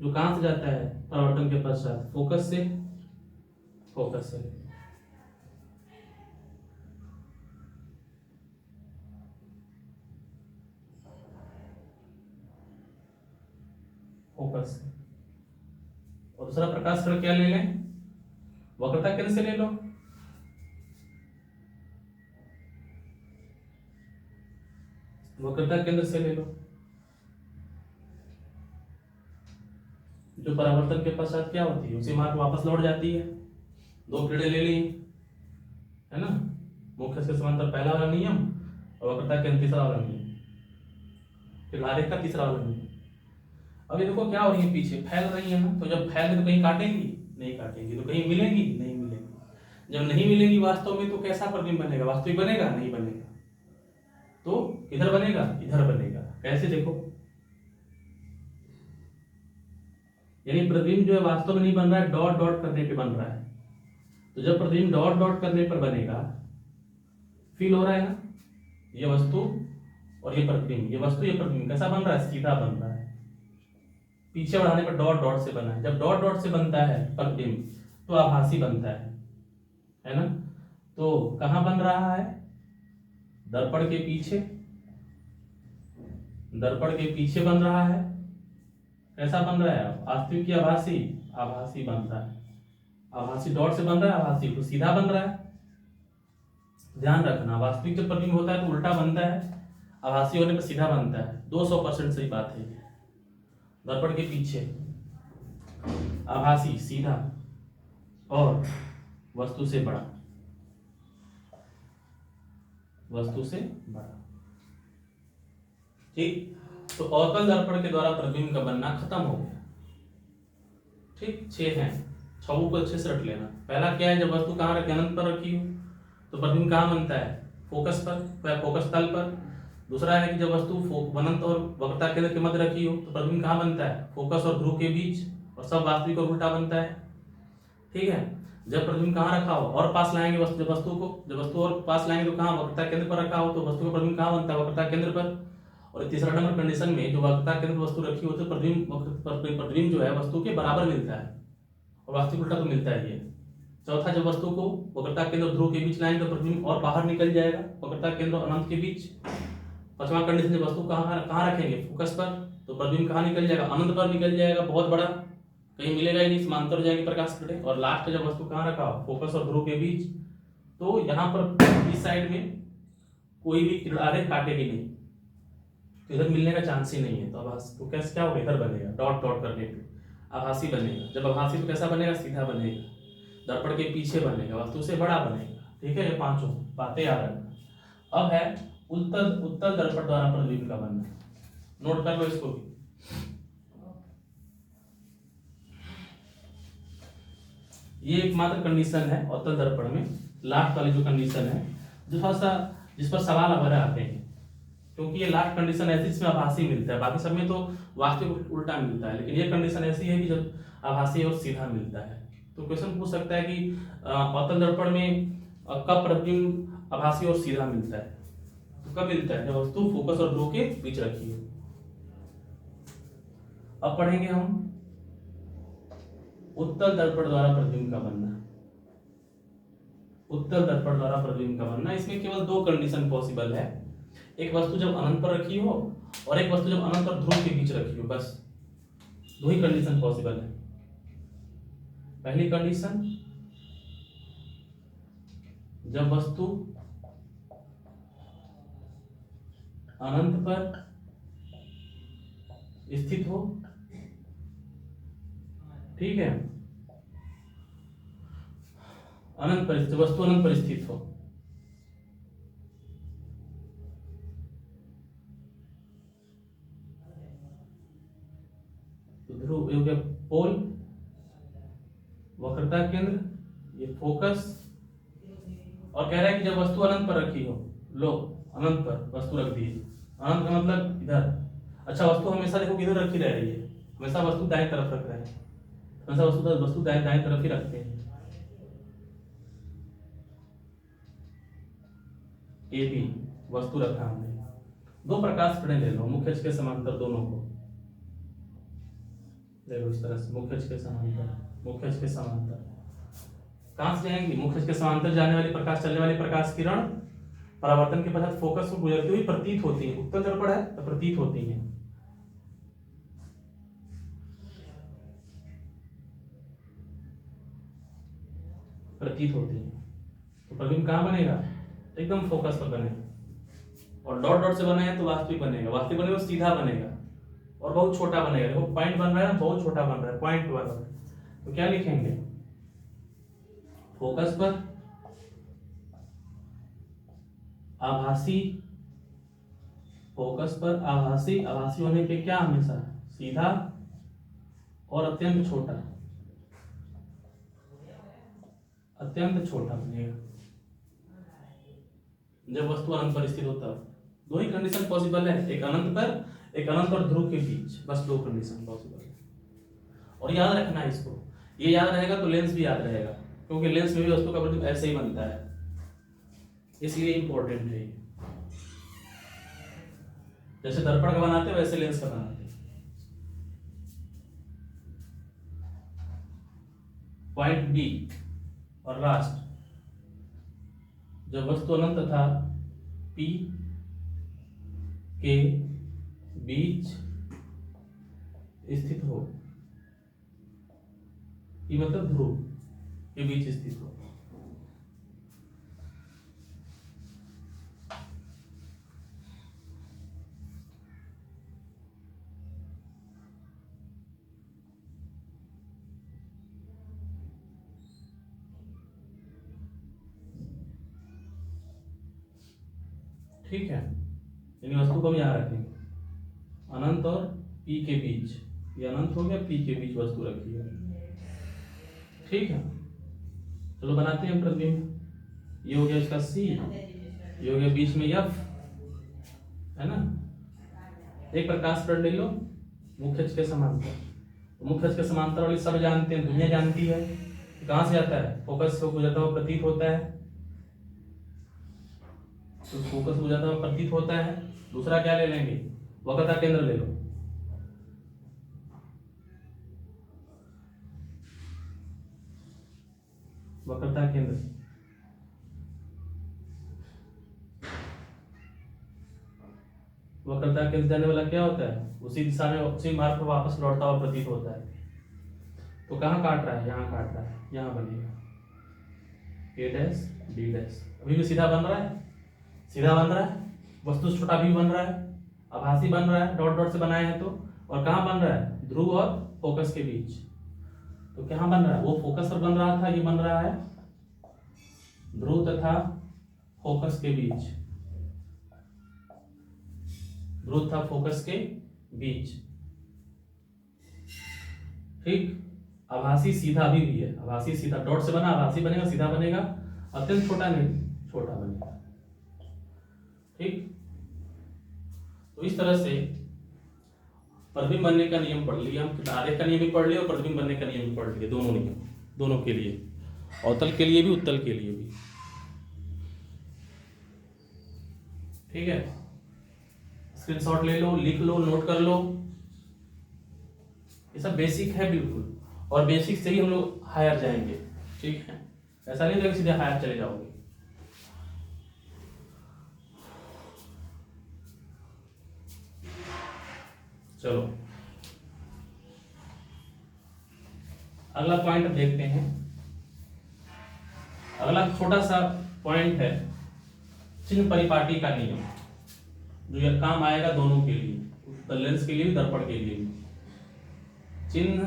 जो कहां से जाता है, परावर्तन के पश्चात फोकस से, फोकस से। फोकस से। और दूसरा प्रकाश क्या ले लें, वक्रता केंद्र से ले लो। वक्रता केंद्र से ले लो, जो परावर्तन के पश्चात क्या होती है, उसी मार्ग वापस लौट जाती है। 2 किरणें ले ली है ना, मुख्य से समांतर पहला वाला नियम और वक्रता केंद्र तीसरा वाला नियम, फिर आरेख का तीसरा वाला नियम। अभी देखो क्या हो रही है, पीछे फैल रही है ना, तो जब फैल रही तो कहीं काटेंगी नहीं काटेंगी, तो कहीं मिलेंगी नहीं मिलेंगी। जब नहीं मिलेंगी वास्तव में तो कैसा प्रतिबिंब बनेगा, वास्तविक बनेगा नहीं बनेगा। तो किधर बनेगा, इधर बनेगा। कैसे, देखो, यानी प्रतिबिंब जो है वास्तव में नहीं बन रहा है, डॉट डॉट करने पे बन रहा है। तो जब प्रतिबिंब डॉट डॉट करने पर बनेगा, फील हो रहा है ना, ये वस्तु और ये प्रतिबिंब, ये वस्तु ये प्रतिबिंब कैसा बन रहा है, सीधा बन रहा है। पीछे बढ़ाने पर डॉट डॉट से बना है। जब डॉट डॉट से बनता है प्रतिबिंब तो आभासी बनता है ना। तो कहां बन रहा है, दर्पण के पीछे, दर्पण के पीछे बन रहा है। कैसा बन रहा है, वास्तविक की आभासी, आभासी बन रहा है। आभासी डॉट से बन रहा है, आभासी तो सीधा बन रहा है। ध्यान रखना, वास्तविक जब प्रतिबिंब होता है तो उल्टा बनता है, आभासी होने पर सीधा बनता है। 200% सही बात है। दर्पण के पीछे आभासी सीधा और वस्तु से बड़ा, वस्तु से बड़ा। ठीक, तो अवतल दर्पण के द्वारा प्रतिबिंब का बनना खत्म हो गया। ठीक, 6 हैं, 6 को अच्छे से रख लेना। पहला क्या है, जब वस्तु कहाँ रखी, अनंत पर रखी हो तो प्रतिबिंब कहाँ बनता है, फोकस पर, फोकस तल पर। दूसरा है कि जब वस्तु अनंत और वक्रता केंद्र के मध्य रखी हो तो प्रतिबिंब कहाँ बनता है, फोकस और ध्रुव के बीच, और सब वास्तविक और उल्टा बनता है। ठीक है, जब प्रतिबिंब कहाँ रखा हो और पास लाएंगे वस्तु को, जब वस्तु और पास लाएंगे तो कहाँ, वक्रता केंद्र पर रखा हो तो वस्तु का प्रतिबिंब कहाँ बनता है, वक्रता केंद्र पर। और तीसरा नंबर कंडीशन में जो वक्रता केंद्र वस्तु रखी हो तो प्रतिबिंब जो है वस्तु के बराबर मिलता है, और वास्तविक उल्टा तो मिलता ही है। चौथा, जब वस्तु को वक्रता केंद्र और ध्रुव के बीच लाएंगे तो प्रतिबिंब और बाहर निकल जाएगा, वक्रता केंद्र और अनंत के बीच। पांचवा कंडीशन, जब वस्तु कहाँ रखेंगे, फोकस पर, तो प्रतिबिंब कहाँ निकल जाएगा, अनंत पर निकल जाएगा, बहुत बड़ा, कहीं मिलेगा ही नहीं, समांतर हो जाएंगे प्रकाश किरणें। और लास्ट जब वस्तु कहाँ रखा हो, फोकस और ध्रुव के बीच, तो यहाँ पर इस साइड में कोई भी किरण आगे काटेगी नहीं, तो इधर मिलने का चांस ही नहीं है। तो आभास तो कैसे क्या होगा, इधर बनेगा डॉट डॉट करने पे आभासी बनेगा। जब आभासी तो कैसा बनेगा, सीधा बनेगा, दर्पण के पीछे बनेगा, वस्तु से बड़ा बनेगा। ठीक है, ये पांचों बातें याद रखना। अब है उत्तल उत्तल दर्पण द्वारा प्रतिबिंब का बनना। नोट कर लो इसको भी। ये एकमात्र कंडीशन है उत्तल दर्पण में, लास्ट वाली जो कंडीशन है, जिस पर सवाल हमारे आते हैं, क्योंकि ये लास्ट कंडीशन ऐसी जिसमें आभासी मिलता है, बाकी सब में तो वास्तविक उल्टा मिलता है, लेकिन ये कंडीशन ऐसी है कि जब आभासी और सीधा मिलता है। तो क्वेश्चन पूछ सकता है कि अवतल दर्पण में कब प्रतिबिंब आभासी और सीधा मिलता है? तो कब मिलता है? जब वस्तु फोकस और ध्रुव के बीच रखी हो। अब पढ़ेंगे हम उत्तल दर्पण द्वारा प्रतिबिंब का बनना। उत्तल दर्पण द्वारा प्रतिबिंब का बनना, इसमें केवल दो कंडीशन पॉसिबल है, एक वस्तु जब अनंत पर रखी हो और एक वस्तु जब अनंत और ध्रुव के बीच रखी हो, बस दो ही कंडीशन पॉसिबल है। पहली कंडीशन, जब वस्तु अनंत पर स्थित हो, ठीक है, अनंत पर स्थित, वस्तु अनंत पर स्थित हो। तो ध्रुव ये हो गया पोल, वक्रता केंद्र, ये फोकस, और कह रहा है कि जब वस्तु अनंत पर रखी हो, लो अनंत पर वस्तु रख दी, अनंत का मतलब इधर। अच्छा, वस्तु हमेशा देखो किधर रखी रह रही है, हमेशा वस्तु दाएं तरफ रख रहे हैं, हमेशा वस्तु दाएं तरफ ही रखते हैं। ए बी वस्तु रखा हमने, दो प्रकाश किरणें ले लो, मुख्य अक्ष के समांतर दोनों को ले लो इस तरह से, मुख्य अक्ष के समांतर, मुख्य अक्ष के समांतर। कहां से जाएंगी? मुख्य अक्ष के समांतर जाने वाली प्रकाश, चलने वाली प्रकाश किरण परावर्तन के पश्चात फोकस को गुजरती हुई प्रतीत होती है। उत्तल दर्पण है तो प्रतीत होती है। प्रतीत होती है तो प्रतिबिंब कहां बनेगा? एकदम फोकस पर बनेगा, और डॉट डॉट से बना है तो वास्तविक बनेगा, वास्तविक बनेगा तो सीधा बनेगा और बहुत छोटा बनेगा। देखो पॉइंट बन रहा है, बहुत छोटा बन रहा है, पॉइंट बन रहा है, तो क्या लिखेंगे? फोकस पर आभासी, फोकस पर आभासी, आभासी होने पे क्या हमेशा सीधा और अत्यंत छोटा, अत्यंत छोटा बनेगा जब वस्तु अनंत पर स्थित होता है। दो ही कंडीशन पॉसिबल है, एक अनंत पर, एक अनंत और ध्रुव के बीच, बस दो कंडीशन पॉसिबल है। और याद रखना है इसको, ये याद रहेगा तो लेंस भी याद रहेगा, क्योंकि लेंस में भी वस्तु का प्रतिबिंब ऐसे ही बनता है, इसलिए इंपॉर्टेंट है। जैसे दर्पण का बनाते हैं वैसे लेंस का बनाते हैं। पॉइंट बी और लास्ट, जब वस्तु अनंत तथा P के बीच स्थित हो, P मतलब ध्रुव के बीच स्थित हो, ठीक है। यानी वस्तु को हम यहाँ रखेंगे अनंत और P के बीच, ये अनंत हो गया, P के बीच वस्तु रखी है, ठीक है। चलो बनाते हैं प्रतिबिंब। ये हो गया इसका C, ये हो गया बीच में F, है ना। एक प्रकाश किरण ले लो मुख्य अक्ष के समांतर, तो मुख्य अक्ष के समांतर वाली सब जानते हैं, दुनिया जानती है, कहां से आता है? फोकस से गुजरता हुआ प्रतीत होता है, तो फोकस हो जाता है प्रतीत होता है। दूसरा क्या ले लेंगे? वक्रता केंद्र ले लो, वक्रता केंद्र, वक्रता केंद्र जाने वाला क्या होता है? उसी दिशा में, उसी मार्ग पर वापस लौटता हुआ प्रतीत होता है। तो कहाँ काट रहा है? यहाँ काट रहा है, यहाँ बनेगा A डैश D डैश। अभी भी सीधा बन रहा है, सीधा बन रहा है, वस्तु छोटा भी बन रहा है, आभासी बन रहा है, डॉट डॉट से बनाए हैं तो, और कहाँ बन रहा है, ध्रुव और फोकस के बीच। तो कहाँ बन रहा है, वो फोकस पर बन रहा था, ये बन रहा है ध्रुव तथा फोकस के बीच, ध्रुव तथा फोकस के बीच। ठीक, आभासी सीधा भी है, आभासी सीधा, डॉट से बना आभासी बनेगा, सीधा बनेगा, अत्यंत छोटा नहीं, छोटा बनेगा। ठीक, तो इस तरह से प्रतिबिंब बनने का नियम पढ़ लिया, आरेख का नियम भी पढ़ लिया और प्रतिबिंब बनने का नियम भी पढ़ लिया, दोनों नियम, दोनों के लिए, अवतल के लिए भी उत्तल के लिए भी। ठीक है, स्क्रीनशॉट ले लो, लिख लो, नोट कर लो, ये सब बेसिक है बिल्कुल, और बेसिक से ही हम लोग हायर जाएंगे। ठीक है, ऐसा नहीं कि सीधे हायर चले जाओगे। चलो अगला पॉइंट देखते हैं। अगला छोटा सा पॉइंट है चिन्ह परिपाटी का नियम, जो यह काम आएगा दोनों के लिए, उत्तल लेंस के लिए भी, दर्पण के लिए भी। चिन्ह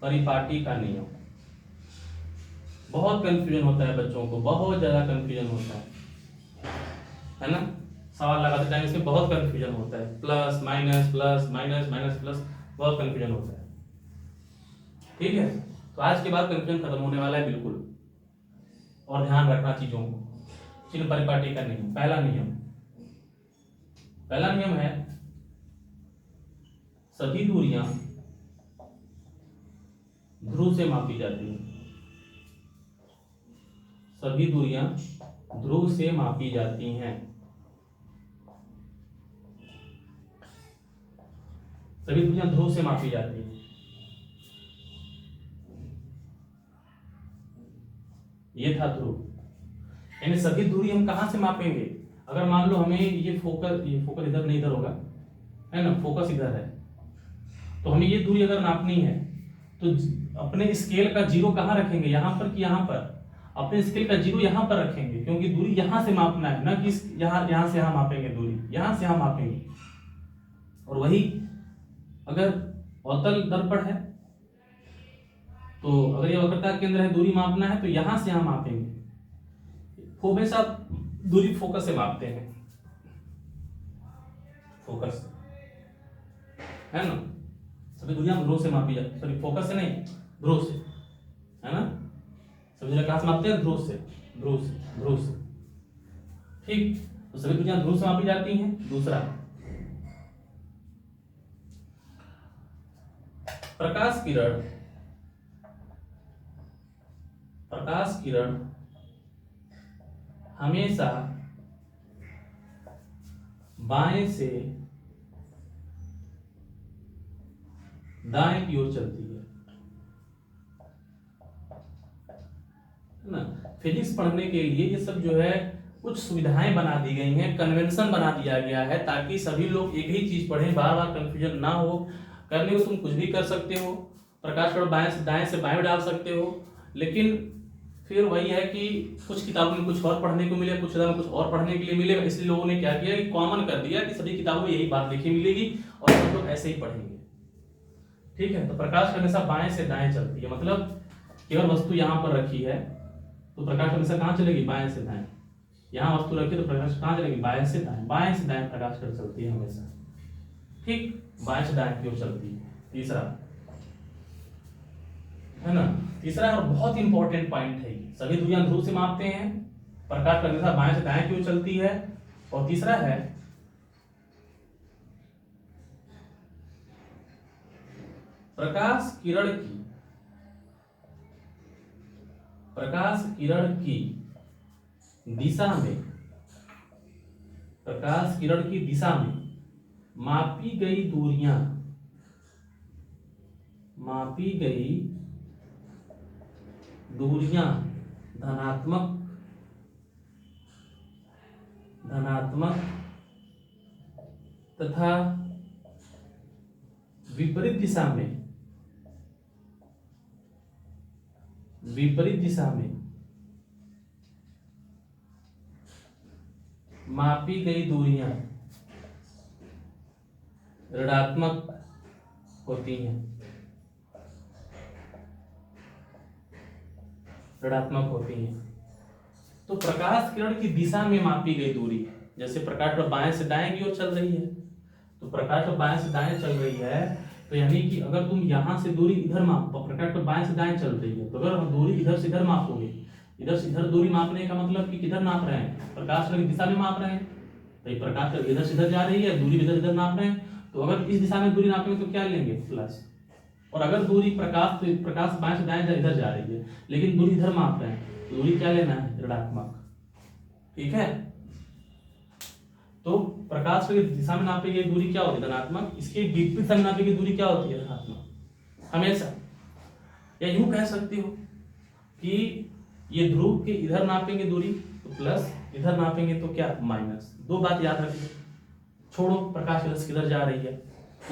परिपाटी का नियम, बहुत कंफ्यूजन होता है बच्चों को, बहुत ज्यादा कंफ्यूजन होता है ना, सवाल लगाते टाइम इसमें बहुत कंफ्यूजन होता है, plus minus plus minus minus plus, बहुत कंफ्यूजन होता है। ठीक है, तो आज के बाद कंफ्यूजन खत्म होने वाला है बिल्कुल, और ध्यान रखना चीजों को। चिन्ह परिपाटी का नियम, पहला नियम है सभी दूरियां ध्रुव से मापी जाती हैं, सभी दूरियां ध्रुव से मापी जाती हैं, सभी दूरियां ध्रुव से मापी जाती हैं। ये था ध्रुव, यानी सभी दूरी हम कहां से मापेंगे, अगर मान लो हमें ये फोकस इधर नहीं, इधर होगा, है ना, फोकस इधर है, तो हमें ये दूरी अगर नापनी है तो अपने स्केल का जीरो कहां रखेंगे, यहां पर कि यहां पर, अपने स्केल का जीरो यहां पर रखेंगे, क्योंकि दूरी यहां से मापना है ना, कि यहां से यहां मापेंगे, दूरी यहां से यहां मापेंगे। और वही अगर अवतल दर्पण है तो अगर ये वक्रता केंद्र है, दूरी मापना है तो यहां से यहां मापेंगे, हमेशा दूरी फोकस से मापते हैं, फोकस है ना, सभी दूरियां ध्रुव से मापी जाती, सॉरी फोकस से नहीं, ध्रुव से, है ना, सभी दूरियां कहां से मापते हैं, ध्रुव से, ध्रुव से। ठीक, तो सभी दूरियां ध्रुव से मापी जाती हैं। दूसरा, प्रकाश किरण हमेशा बाएं से दाएं की ओर चलती है ना। फिजिक्स पढ़ने के लिए ये सब जो है कुछ सुविधाएं बना दी गई हैं, कन्वेंशन बना दिया गया है, ताकि सभी लोग एक ही चीज पढ़ें, बार बार कंफ्यूजन ना हो। करने को तुम कुछ भी कर सकते हो, प्रकाश किरण बाएं से दाएं से बाएं में डाल सकते हो, लेकिन फिर वही है कि कुछ किताबों में कुछ और पढ़ने को मिले, कुछ किताबों में कुछ और पढ़ने के लिए मिलेगा, इसलिए लोगों ने क्या किया कि कॉमन कर दिया कि सभी किताबों में यही बात लिखी मिलेगी और सब लोग ऐसे ही पढ़ेंगे। ठीक है, तो प्रकाश हमेशा बाएं से दाएं चलती है, मतलब केवल वस्तु यहाँ पर रखी है तो प्रकाश हमेशा कहाँ चलेगी, बाएं से दाएं। यहाँ वस्तु रखी तो प्रकाश कहाँ चलेगी, बाएं से दाएं, बाएं से दाएं प्रकाश कर चलती है हमेशा। ठीक, बाएं से दाएं की ओर चलती है। तीसरा है ना, तीसरा और बहुत इंपॉर्टेंट पॉइंट है, सभी दूरियां ध्रुव से मापते हैं, प्रकाश हमेशा बाएं से दाएं की ओर चलती है। और तीसरा है प्रकाश किरण की दिशा में, प्रकाश किरण की दिशा में मापी गई दूरियां धनात्मक तथा विपरीत दिशा में मापी गई दूरियां ऋणात्मक होती हैं, ऋणात्मक होती हैं। तो प्रकाश किरण की दिशा में मापी गई दूरी, जैसे प्रकाश पर बाएं से दाएं की ओर चल रही है, तो प्रकाश पर बाएं से दाएं चल रही है, तो यानी कि अगर तुम यहां से दूरी इधर मापो, प्रकाश पर बाएं से दाएं चल रही है, तो अगर हम दूरी इधर से इधर मापोगे, इधर से इधर दूरी मापने का मतलब कि किधर नाप रहे हैं, प्रकाश की दिशा में माप रहे हैं। तो ये प्रकाश इधर से इधर जा रही है, दूरी इधर इधर नाप रहे हैं, तो अगर इस दिशा में दूरी नापेंगे तो क्या लेंगे, प्लस। और अगर दूरी प्रकाश बाएं से दाएं इधर जा रही है, लेकिन दूरी इधर माप रहे हैं, तो दूरी क्या लेना है, ऋणात्मक। ठीक है, तो प्रकाश की दिशा में नापी गई दूरी क्या होती है, धनात्मक। इसके विपरीत दिशा में नापी गई दूरी क्या होती है, ऋणात्मक हमेशा। या यूं कह सकते हो कि ये ध्रुव के इधर नापेंगे दूरी तो प्लस, इधर नापेंगे तो क्या, माइनस। दो बात याद रखिए, छोड़ो प्रकाश इधर से किधर जा रही है,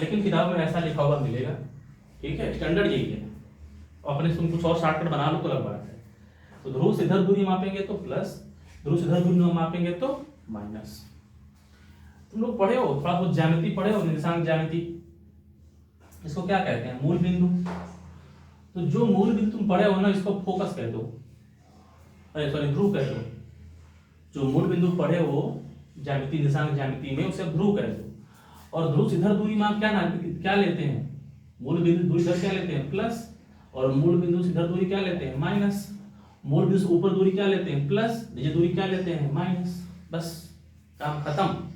लेकिन किताब में ऐसा लिखा हुआ मिलेगा। ठीक है, स्टैंडर्ड यही है, अपने तुम कुछ और शॉर्टकट बना लो तो अलग बात है। तो ध्रुव से इधर दूरी मापेंगे तो प्लस, ध्रुव से इधर दूरी मापेंगे तो माइनस। तुम लोग पढ़े हो, थोड़ा बहुत ज्यामिति पढ़े हो, निर्देशांक ज्यामिति, इसको क्या कहते हैं, मूल बिंदु। तो जो मूल बिंदु तुम पढ़े हो ना, इसको फोकस कह दो, अरे सॉरी ध्रुव कह दो। जो मूल बिंदु पढ़े हो ज्यामिति, निर्देशांक ज्यामिति में, उसे ध्रुव कह दो। और ध्रुव से इधर दूरी माप क्या लेते हैं, मूल बिंदु दूरी इधर क्या लेते हैं, प्लस, और मूल बिंदु से इधर दूरी क्या लेते हैं, माइनस। मूल बिंदु से ऊपर दूरी क्या लेते हैं, प्लस, नीचे दूरी क्या लेते हैं, माइनस। बस काम खत्म।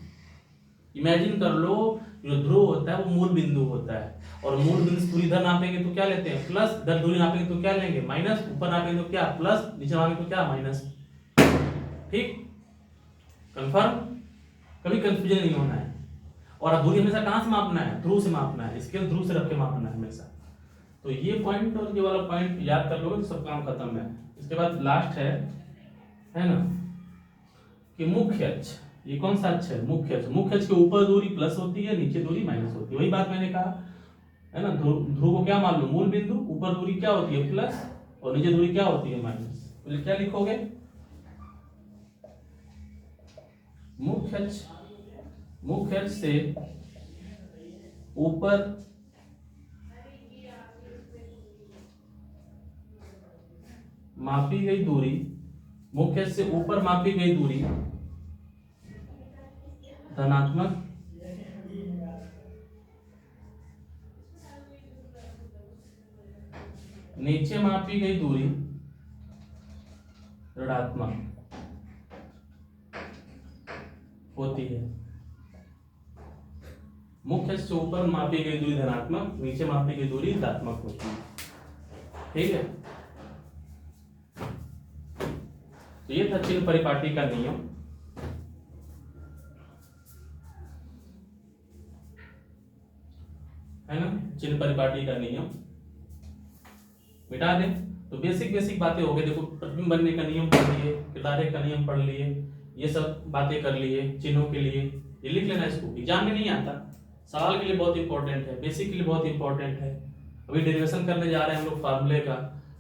इमेजिन कर लो, जो ध्रुव होता है वो मूल बिंदु होता है, और मूल बिंदु से दूरी इधर नापेंगे तो क्या लेते हैं, प्लस, इधर दूरी नापेंगे तो क्या लेंगे, माइनस, ऊपर नापेंगे तो क्या, प्लस, नीचे नापेंगे तो क्या, माइनस। ठीक, कंफर्म, कभी कंफ्यूजन नहीं होना है। और अब दूरी हमेशा कहां से मापना है, ध्रुव से मापना है, स्केल ध्रुव से रख के मापना है हमेशा। तो ये पॉइंट और ये वाला पॉइंट याद कर लोगे तो सब काम खत्म है। इसके बाद लास्ट है ना, कि मुख्य अक्ष, ये कौन सा अक्ष है, मुख्य अक्ष। मुख्य अक्ष के ऊपर दूरी प्लस होती है, नीचे दूरी माइनस होती है, वही बात मैंने कहा है ना। ध्रुव को क्या मान लो, मूल बिंदु, ऊपर दूरी क्या होती है, प्लस, और नीचे दूरी क्या होती है, माइनस। तो क्या लिखोगे, मुख्य अक्ष से ऊपर मापी गई दूरी, मुख्य अक्ष से ऊपर मापी गई दूरी धनात्मक, नीचे मापी गई दूरी ऋणात्मक होती है। मुख्य से ऊपर मापी गई दूरी धनात्मक, नीचे मापी गई दूरी ऋणात्मक होती है। ठीक है, तो ये था चिन्ह परिपाटी का नियम। है ना, चिन्ह परिपाटी का नियम मिटा दें तो बेसिक बातें हो गई। देखो, प्रतिबिंब बनने का नियम पढ़ लिए, किरदार का नियम पढ़ लिए, ये सब बातें कर लिए चिन्हों के लिए। ये लिख लेना, इसको एग्जाम में नहीं आता, सवाल के लिए बहुत इंपॉर्टेंट है, बेसिक के लिए बहुत इंपॉर्टेंट है। अभी डेरिवेशन करने जा रहे हैं हम लोग फार्मूले का,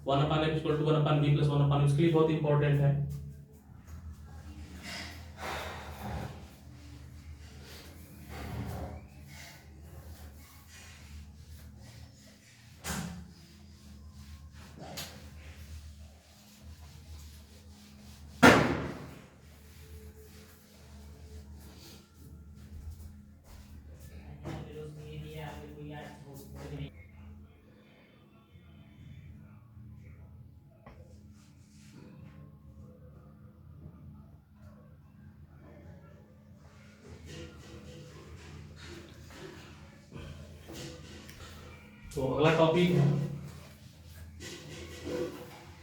1/f = 1/v + 1/u, इसके लिए बहुत इंपॉर्टेंट है। तो अगला टॉपिक है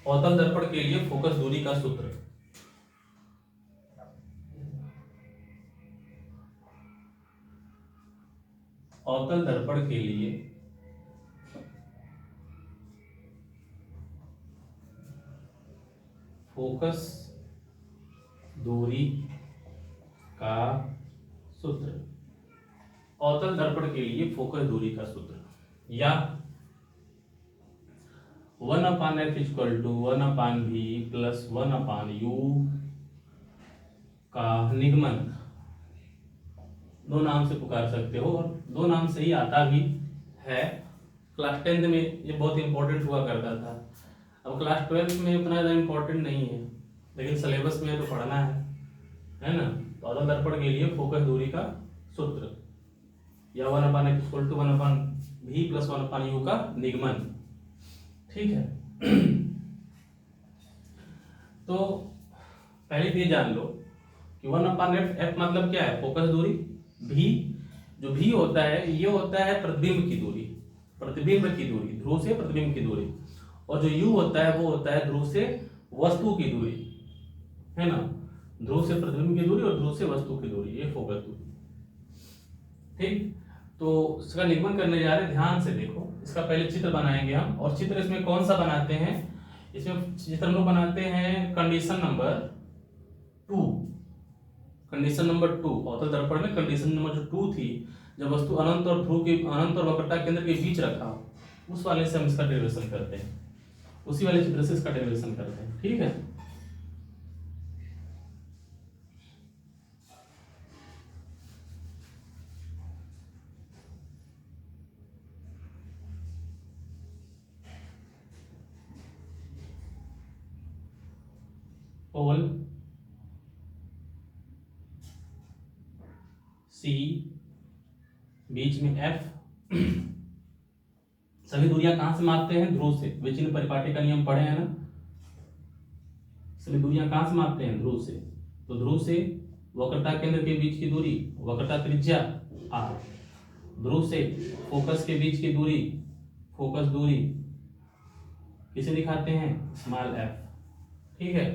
अवतल दर्पण के लिए फोकस दूरी का सूत्र। अवतल दर्पण के लिए फोकस दूरी का सूत्र। अवतल दर्पण के लिए फोकस दूरी का सूत्र, या 1/f = 1/v + 1/u का निगमन दो नाम से पुकार सकते हो, और दो नाम से ही आता भी है। क्लास 10th में ये बहुत इंपॉर्टेंट हुआ करता था। अब क्लास 12th में उतना ज़्यादा इंपॉर्टेंट नहीं है, लेकिन सिलेबस में तो पढ़ना है ना। तो अवतल दर्पण के लिए फोकस दूरी का सूत्र, या 1/x = 1/v + 1/u का निगमन। ठीक है। तो पहले तो ये जान लो कि 1/f मतलब क्या है, फोकस दूरी। v, जो v होता है ये होता है प्रतिबिंब की दूरी, प्रतिबिंब की दूरी, ध्रुव से प्रतिबिंब की दूरी। और जो u होता है वो होता है ध्रुव से वस्तु की दूरी, है ना। ध्रुव से प्रतिबिंब की दूरी और ध्रुव से वस्तु की दूरी, ये फोकस दूरी। ठीक, तो इसका निगमन करने जा रहे हैं, ध्यान से देखो। इसका पहले चित्र बनाएंगे हम, और चित्र इसमें कौन सा बनाते हैं, इसमें चित्र हम लोग बनाते हैं कंडीशन नंबर 2। कंडीशन नंबर 2 अवतल दर्पण में कंडीशन नंबर जो 2 थी, जब वस्तु अनंत और ध्रुव के, अनंत और वक्रता केंद्र के बीच रखा, उस वाले से हम इसका डेरिवेशन करते हैं, उसी वाले चित्र से इसका डेरिवेशन करते हैं। ठीक है। पोल सी, बीच में एफ। सभी दूरियां कहां से मापते हैं, ध्रुव से। विचिन्न परिपाटी का नियम पढ़े हैं ना। सभी दूरियां कहां से मापते हैं, ध्रुव से। तो ध्रुव से वक्रता केंद्र के बीच की दूरी, वक्रता त्रिज्या r। ध्रुव से फोकस के बीच की दूरी, फोकस दूरी किसे दिखाते हैं, स्मॉल f। ठीक है,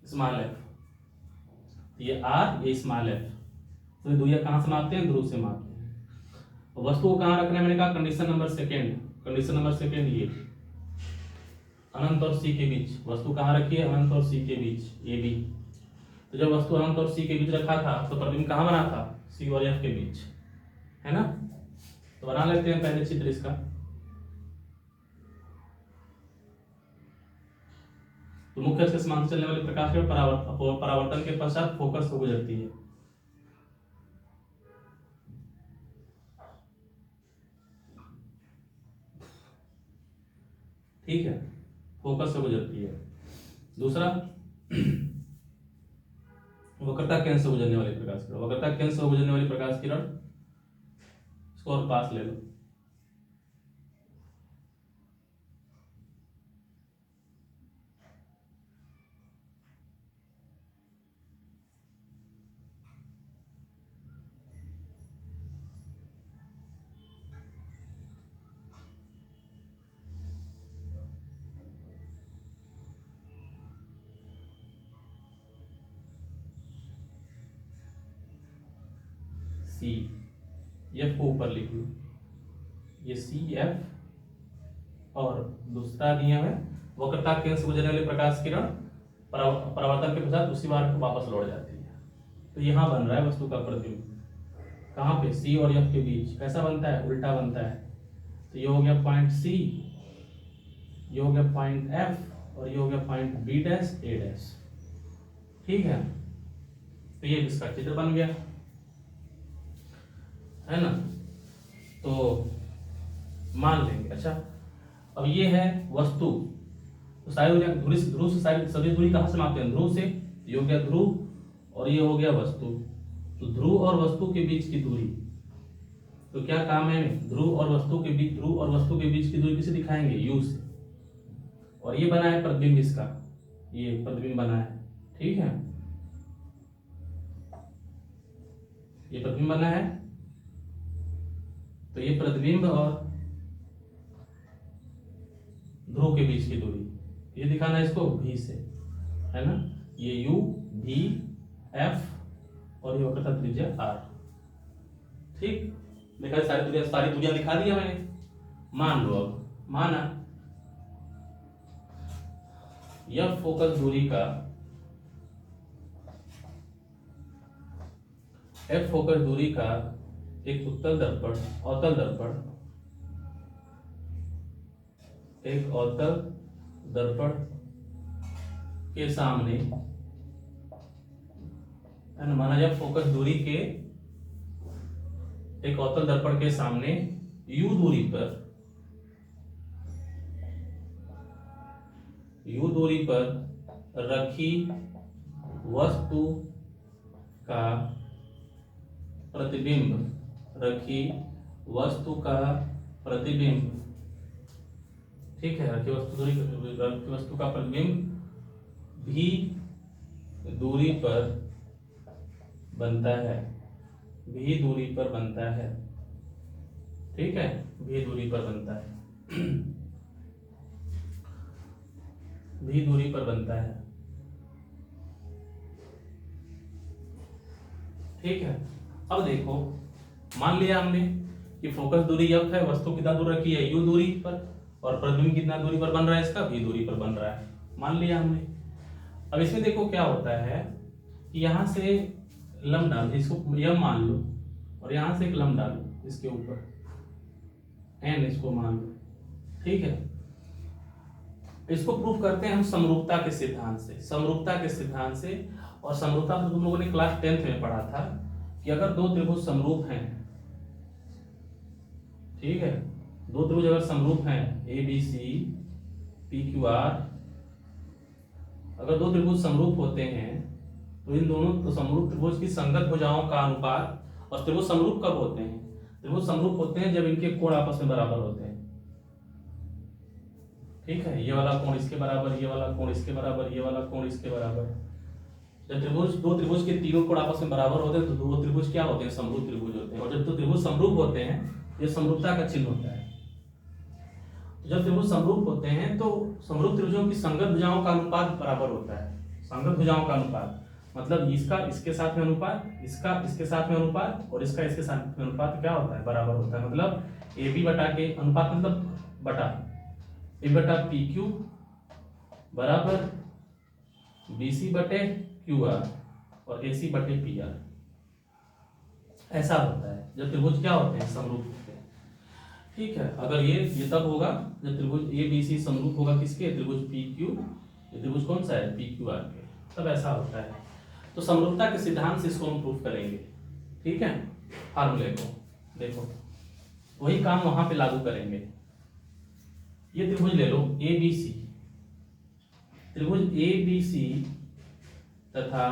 स्मॉल f। ये r, ये स्मॉल f। तो दूरियां कहां से मापते हैं, ध्रुव से मापते हैं। वस्तु को कहां रखना है, मैंने कहा condition number second. Condition number second ये अनंत और सी के बीच, वस्तु कहां रखी है, अनंत और सी के बीच, ए बी। तो जब वस्तु अनंत और सी के बीच रखा था तो प्रतिबिंब कहां बना था, सी और एफ के बीच, है ना। तो बना लेते हैं पहले चित्र इसका। तो मुख्य अक्ष के समांतर चलने वाले प्रकाश के परावर्तन के पश्चात फोकस हो गुजरती है। ठीक है, फोकस से गुजरती है। दूसरा, वक्रता केंद्र से गुजरने वाली प्रकाश किरण, वक्रता केंद्र से गुजरने वाली प्रकाश किरण, इसको और पास ले लो। सी, एफ को ऊपर लिख लो, ये सी एफ। और दूसरा नियम है, वक्रता केंद्र से गुजरने वाली प्रकाश किरण परावर्तन के पश्चात उसी मार्ग को वापस लौट जाती है। तो यहाँ बन रहा है वस्तु का प्रतिबिंब, कहाँ पे, सी और एफ के बीच। कैसा बनता है, उल्टा बनता है। तो ये हो गया पॉइंट सी, ये हो गया पॉइंट एफ, और ये हो गया पॉइंट बी डैश ए डैश। ठीक है, तो ये इसका चित्र बन गया, है ना। तो मान लेंगे। अच्छा, अब ये है वस्तु, तो सारी ध्रुव से सारी सभी दूरी कहां से मापते हैं, ध्रुव से। ये हो गया ध्रुव और ये हो गया वस्तु। तो ध्रुव और वस्तु के बीच की दूरी, तो क्या काम है, ध्रुव और वस्तु के बीच, ध्रुव और वस्तु के बीच की दूरी किसे दिखाएंगे, u से। और ये बना है प्रतिबिंब इसका, ये प्रतिबिंब बना है। ठीक है, ये प्रतिबिंब बना है। तो ये प्रतिबिंब और ध्रुव के बीच की दूरी, ये दिखाना है इसको v से, है ना। ये u, v, f और ये वक्रता त्रिज्या r। ठीक, देखा सारी दूरियां दिखा दिया मैंने। मान लो, अब माना यह फोकस दूरी का, f फोकस दूरी का एक उत्तल दर्पण, अवतल दर्पण, एक अवतल दर्पण के सामने एंड माना जाए फोकस दूरी के एक अवतल दर्पण के सामने u दूरी पर रखी वस्तु का प्रतिबिंब, ठीक है, रखी वस्तु का प्रतिबिंब भी दूरी पर बनता है, ठीक है, भी दूरी पर बनता है ठीक है। अब देखो, मान लिया हमने कि फोकस दूरी f है, वस्तु कितना दूर रखी है u दूरी पर, और प्रतिबिंब कितना दूरी पर बन रहा है, इसका v दूरी पर बन रहा है, मान लिया हमने। अब इसमें देखो क्या होता है कि यहां से लंब डाल, इसको m मान लो, और यहां से एक लंब डालो इसके ऊपर n, इसको मान लो, ठीक है। इसको प्रूफ करते हैं हम समरूपता के सिद्धांत से, और समरूपता तो तुम लोगों ने क्लास 10th में पढ़ा था कि अगर दो त्रिभुज समरूप हैं, ठीक है, दो त्रिभुज अगर समरूप हैं ABC PQR, अगर दो त्रिभुज समरूप होते हैं तो इन दोनों तो समरूप त्रिभुज की संगत भुजाओं का अनुपात, और त्रिभुज समरूप कब होते हैं? त्रिभुज समरूप होते हैं जब इनके कोण आपस में बराबर होते हैं, ठीक है, ये वाला कोण इसके बराबर, ये वाला कोण इसके बराबर, ये वाला कोण इसके बराबर। जब दो त्रिभुज के तीनों कोण आपस में बराबर होते हैं तो दो त्रिभुज क्या होते हैं? समरूप त्रिभुज होते हैं। और जब दो त्रिभुज समरूप होते हैं, ये समरूपता का चिन्ह होता है। जब त्रिभुज समरूप होते हैं तो समरूप त्रिभुजों की संगत भुजाओं का अनुपात बराबर होता है। संगत भुजाओं का अनुपात मतलब इसका इसके साथ में अनुपात, इसका इसके साथ में अनुपात, और इसका इसके साथ में अनुपात क्या होता है? बराबर होता है। मतलब AB बटा के अनुपात मतलब बटा A बटा PQ बराबर BC बटे QR और AC बटे PR। ऐसा होता है जब त्रिभुज क्या होते हैं? समरूप होते हैं, ठीक है। अगर ये तब होगा जब त्रिभुज ABC समरूप होगा किसके? त्रिभुज PQ, ये त्रिभुज कौन सा है? PQR के, तब ऐसा होता है। तो समरूपता के सिद्धांत से इसको हम प्रूफ करेंगे, ठीक है। फार्मूले को देखो, वही काम वहां पे लागू करेंगे। ये त्रिभुज ले लो ABC, त्रिभुज ABC तथा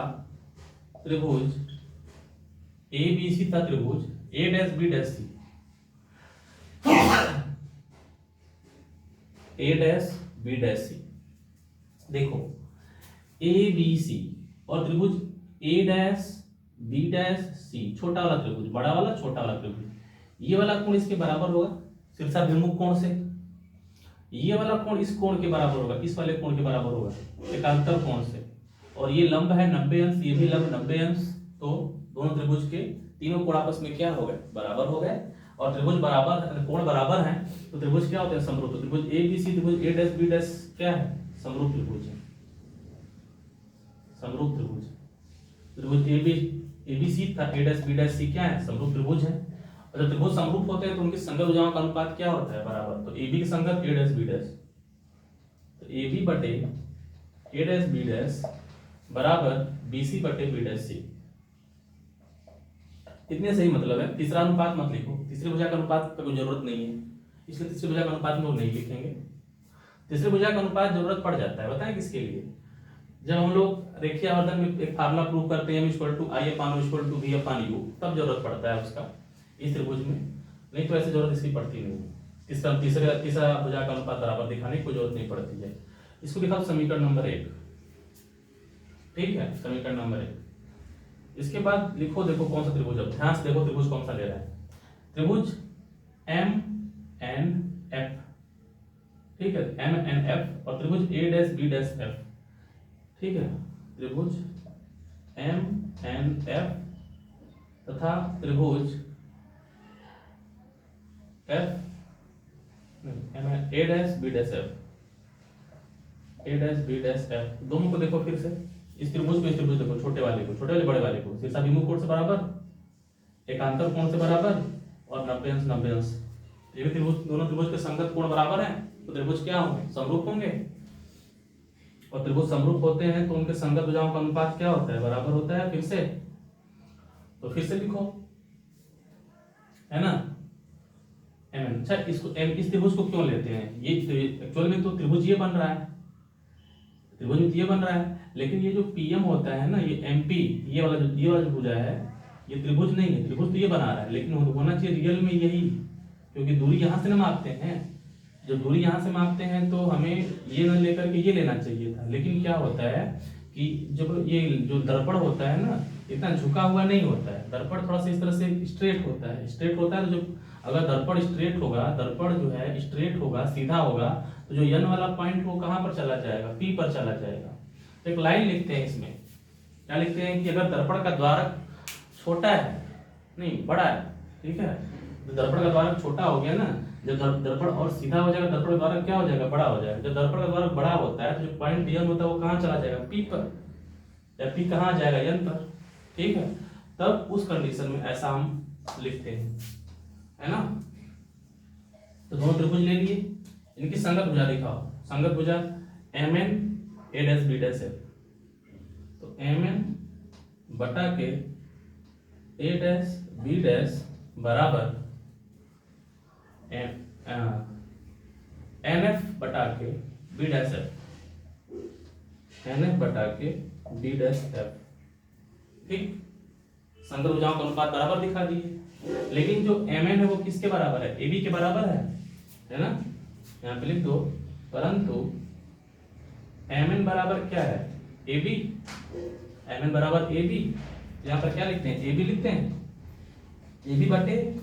त्रिभुज ABC तथा त्रिभुज A', B', देखो ABC और त्रिभुज A', छोटा वाला त्रिभुज, बड़ा वाला छोटा वाला त्रिभुज, ये वाला कोण इसके बराबर होगा शीर्षाभिमुख कोण से, ये वाला कोण इस कोण के बराबर होगा, इस वाले कोण के बराबर होगा एकांतर कोण से, और ये लंब है 90 अंश, ये भी लंब 90 अंश। तो दोनों त्रिभुज के तीनों कोण आपस में क्या हो गए? बराबर हो गए। और त्रिभुज बराबर, कोण बराबर हैं तो त्रिभुज क्या होते हैं? समरूप। तो त्रिभुज ABC, त्रिभुज A', B' क्या है? समरूप त्रिभुज है, समरूप त्रिभुज। त्रिभुज ABC तथा A', B' क्या है? समरूप त्रिभुज है। और जब त्रिभुज समरूप होते हैं तो उनकी संगत भुजाओं का अनुपात क्या होता है? बराबर। तो AB की संगत A', B', तो AB बटे A', B' बराबर BC बटे B', इतने सही मतलब है। तीसरा अनुपात मत लिखो, तीसरी भुजा का अनुपात का कोई जरूरत नहीं है, इसलिए तीसरी भुजा का अनुपात हम लोग नहीं लिखेंगे। तीसरी भुजा का अनुपात जरूरत पड़ जाता है, बताएं किसके लिए? जब हम लोग रेखीय आवर्धन में एक फार्मूला प्रूव करते हैं M=I/V/U, तब जरूरत पड़ता है उसका इस त्रिभुज में, नहीं तो ऐसे जरूरत इसकी पड़ती नहीं है। तीसरा भुजा का अनुपात बराबर दिखाने की कोई जरूरत नहीं पड़ती है। इसको लिखा समीकरण नंबर 1, ठीक है, समीकरण नंबर 1। इसके बाद लिखो, देखो कौन सा त्रिभुज, अब ध्यान से देखो त्रिभुज कौन सा ले रहा है। त्रिभुज MNF, ठीक है, MNF और त्रिभुज A', B', ठीक है, त्रिभुज MNF तथा त्रिभुज A', B', दोनों को देखो फिर से, इस त्रिभुज को, इस त्रिभुज देखो, छोटे वाले को, छोटे वाले बड़े वाले को, शीर्षाभिमुख कोण से बराबर, एकांतर कोण से बराबर और 90 अंश 90 अंश। ये भी त्रिभुज, दोनों त्रिभुज के संगत कोण बराबर हैं तो त्रिभुज क्या होंगे? समरूप होंगे। और त्रिभुज समरूप होते हैं तो उनके संगत भुजाओं का अनुपात क्या होता है? बराबर होता है। फिर से तो फिर से लिखो, है ना, mn। अच्छा, इसको इस त्रिभुज को क्यों लेते हैं, ये एक्चुअल में तो त्रिभुज ये बन रहा है, त्रिभुज में तो ये बन रहा है, लेकिन ये जो पीएम होता है ना, ये एमपी, ये वाला जो भुजा है, ये त्रिभुज नहीं है, त्रिभुज तो ये बना रहा है, लेकिन होना चाहिए रियल में यही, क्योंकि दूरी यहाँ से ना मापते हैं, जब दूरी यहाँ से मापते हैं तो हमें ये ना लेकर के ये लेना चाहिए था, लेकिन क्या होता है कि जब ये जो दर्पण होता है ना, इतना झुका हुआ नहीं होता है, दर्पण थोड़ा सा इस तरह से स्ट्रेट होता है, स्ट्रेट होता है तो जब अगर दर्पण स्ट्रेट होगा, दर्पण जो है स्ट्रेट होगा, सीधा होगा, तो जो यन वाला पॉइंट वो कहाँ पर चला जाएगा, पी पर चला जाएगा। तो एक लाइन लिखते हैं इसमें, क्या लिखते हैं कि अगर दर्पण का द्वारक छोटा है, नहीं बड़ा है, ठीक है, तो दर्पण का द्वारक छोटा हो गया ना, जब दर्पण और सीधा हो जाएगा, दर्पण का द्वारक क्या हो जाएगा, बड़ा हो जाएगा। जब दर्पण का द्वारक बड़ा होता है तो जो पॉइंट यन होता है वो कहाँ चला जाएगा, पी पर, या पी कहाँ जाएगा, यन पर, ठीक है। तब उस कंडीशन में ऐसा हम लिखते हैं, है ना। तो दोनों त्रिभुज ले लिए, इनकी संगत भुजा दिखाओ, संगत भुजा M N A dash B dash है, तो एम एन बटा के ए डैश बी डैश बराबर एन एफ बटा के B dash F, N F बटा के बी डैश एफ, ठीक। संगत भुजाओं का अनुपात बराबर दिखा दिए, लेकिन जो एम एन है वो किसके बराबर है, ए बी के बराबर है ना, यहाँ पे लिख दो, परंतु एम एन बराबर क्या है, ए बी, एम एन बराबर ए बी, यहाँ पर क्या लिखते हैं, ए बी लिखते हैं, ए बी बटे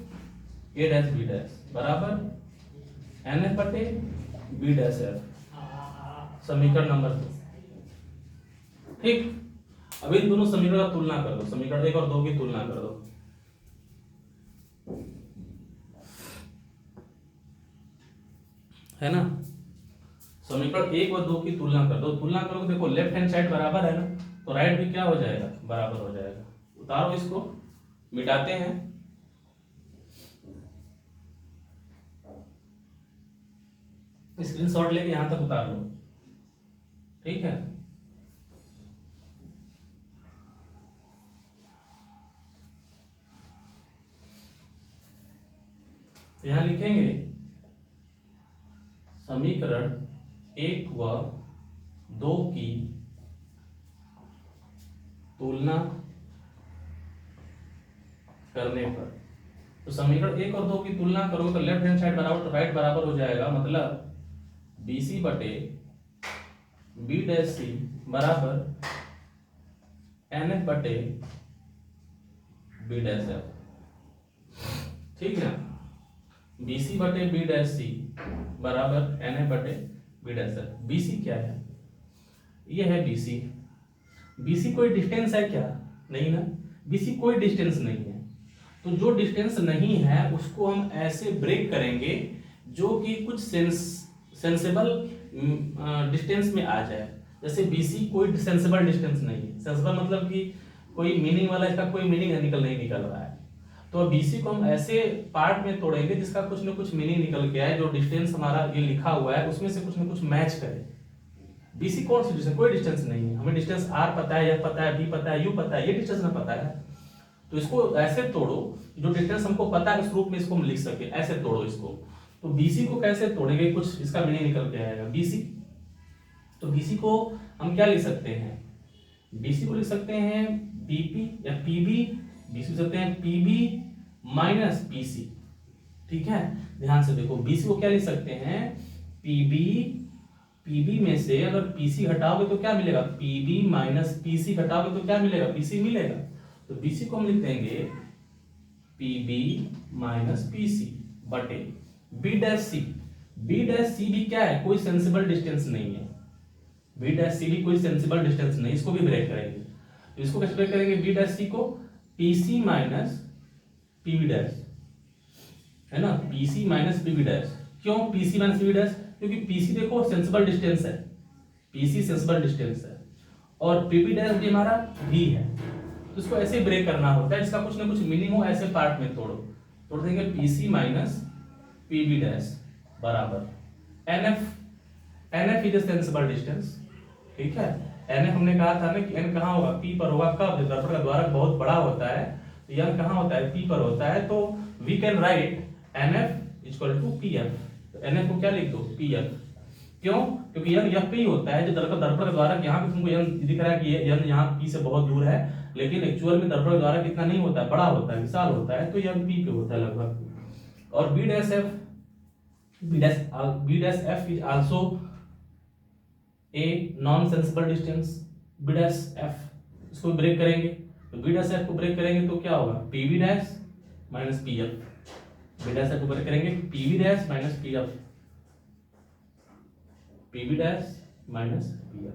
ए डैश बी डैश बराबर एन एफ बटे बी डैश एफ, समीकरण नंबर 2, ठीक। अब इन दोनों समीकरण का तुलना कर दो, समीकरण 1 और 2 की तुलना कर दो, है ना। समीकरण 1 और 2 की तुलना कर दो, तुलना करोगे देखो लेफ्ट हैंड साइड बराबर है ना, तो राइट भी क्या हो जाएगा, बराबर हो जाएगा। उतारो इसको, मिटाते हैं, स्क्रीनशॉट लेके यहां तक उतार लो, ठीक है। यहां लिखेंगे समीकरण 1 व 2 की तुलना करने पर, तो समीकरण 1 और 2 की तुलना करोगे तो लेफ्ट हैंड साइड बराबर तो राइट बराबर हो जाएगा, मतलब BC बटे बी डैश सी बराबर NF बटे बी डैश एफ, ठीक है। BC बटे बी डैश सी बराबर NF बटे बी डैश एफ। BC क्या है, ये है BC। BC कोई डिस्टेंस है क्या, नहीं ना, BC कोई डिस्टेंस नहीं है, तो जो डिस्टेंस नहीं है उसको हम ऐसे ब्रेक करेंगे जो कि कुछ सेंसेबल डिस्टेंस में आ जाए। जैसे BC कोई सेंसेबल डिस्टेंस नहीं है, सेंसेबल मतलब कि कोई मीनिंग वाला, इसका कोई मीनिंग नहीं निकल रहा है, तो BC को हम ऐसे पार्ट में तोड़ेंगे जिसका कुछ न कुछ मीनिंग निकल के आए, जो डिस्टेंस हमारा ये लिखा हुआ है उसमें से कुछ न कुछ मैच करे। BC कौन सी डिस्टेंस, कोई डिस्टेंस नहीं है, हमें डिस्टेंस R पता है, F पता है, B पता है, U पता है, ये डिस्टेंस ना पता है, तो इसको ऐसे तोड़ो जो डिस्टेंस हमको पता है उस रूप में इसको हम लिख सके, ऐसे तोड़ो इसको। तो BC को कैसे तोड़ेंगे, कुछ इसका मीनिंग निकल के आएगा। BC, तो BC को हम क्या लिख सकते हैं, BC को लिख सकते हैं BP या PB, BC लिख सकते हैं PB माइनस PC, ठीक है। ध्यान से देखो, BC को क्या लिख सकते हैं, PB में से अगर PC हटाओगे तो क्या मिलेगा, PB माइनस PC हटाओगे तो क्या मिलेगा, PC मिलेगा, तो BC को हम लिख देंगे PB माइनस PC बटे B dash C। B dash C भी क्या है, कोई सेंसिबल डिस्टेंस नहीं है, B डैश C भी कोई सेंसिबल डिस्टेंस नहीं, इसको भी ब्रेक करेंगे। तो इसको कैसे ब्रेक करेंगे, B डैश C को PC माइनस PB डैश, है ना, PC माइनस PB डैश। क्यों PC माइनस PB डैश, क्योंकि PC देखो सेंसिबल डिस्टेंस है, PC सेंसिबल डिस्टेंस है, और PB डैश भी हमारा V है, तो इसको ऐसे ब्रेक करना होता है, इसका कुछ ना कुछ मीनिंग हो, ऐसे पार्ट में तोड़ देंगे। PC माइनस PB डैश बराबर NF इज सेंसिबल डिस्टेंस, ठीक है। NF हमने कहा था ना कि N कहाँ होगा, P पर होगा, कब, जब दर्पण का द्वारक बहुत बड़ा होता है तो यंग कहाँ होता है, पी पर होता है, तो we can write N F equal to P F. तो एन एफ को क्या लिख दो, पी एफ। क्यों, क्योंकि यंग यह पी होता है जो दर्पण के द्वारा, यहाँ पे तुमको यंग दिख रहा है कि ये यंग यहाँ पी से बहुत दूर है, लेकिन एक्चुअल में दर्पण के द्वारा कितना नहीं होता है, बड़ा होता है, विशाल होता है, तो यंग पी पे होता है लगभग। और B dash F, B dash F is also a non sensible distance, B dash F इसको ब्रेक करेंगे, तो बी डैश एफ को ब्रेक करेंगे तो क्या होगा, P B dash minus P F, B dash F को ब्रेक करेंगे P B dash minus P F, P B dash minus P F.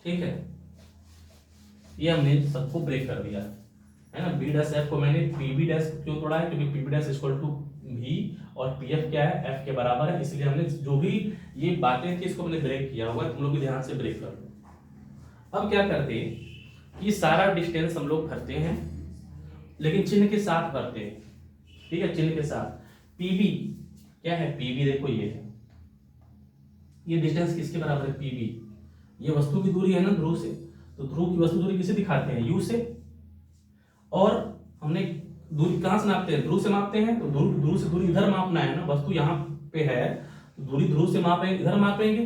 ठीक है, ये हमने सबको ब्रेक कर दिया है ना। बी डैश एफ को मैंने पी बी डैश क्यों तोड़ा है, क्योंकि P B dash equal to V और पी एफ क्या है, एफ के बराबर है, इसलिए हमने जो भी ये बातें थी इसको हमने ब्रेक किया हुआ, तुम लोग भी ध्यान से ब्रेक कर दो। अब क्या करते हैं कि सारा डिस्टेंस हम लोग भरते हैं, लेकिन चिन्ह के साथ भरते हैं, ठीक है, चिन्ह के साथ। पीबी क्या है, पीबी देखो ये डिस्टेंस किसके बराबर है, पीबी, ये वस्तु की दूरी है ना ध्रुव से, तो ध्रुव की वस्तु दूरी किसे दिखाते हैं, यू से, और हमने दूरी कहां से नापते हैं, ध्रुव से मापते हैं, तो ध्रुव से दूरी इधर मापना है ना, वस्तु यहाँ पे है, तो दूरी ध्रुव से मापेंगे, इधर मापेंगे,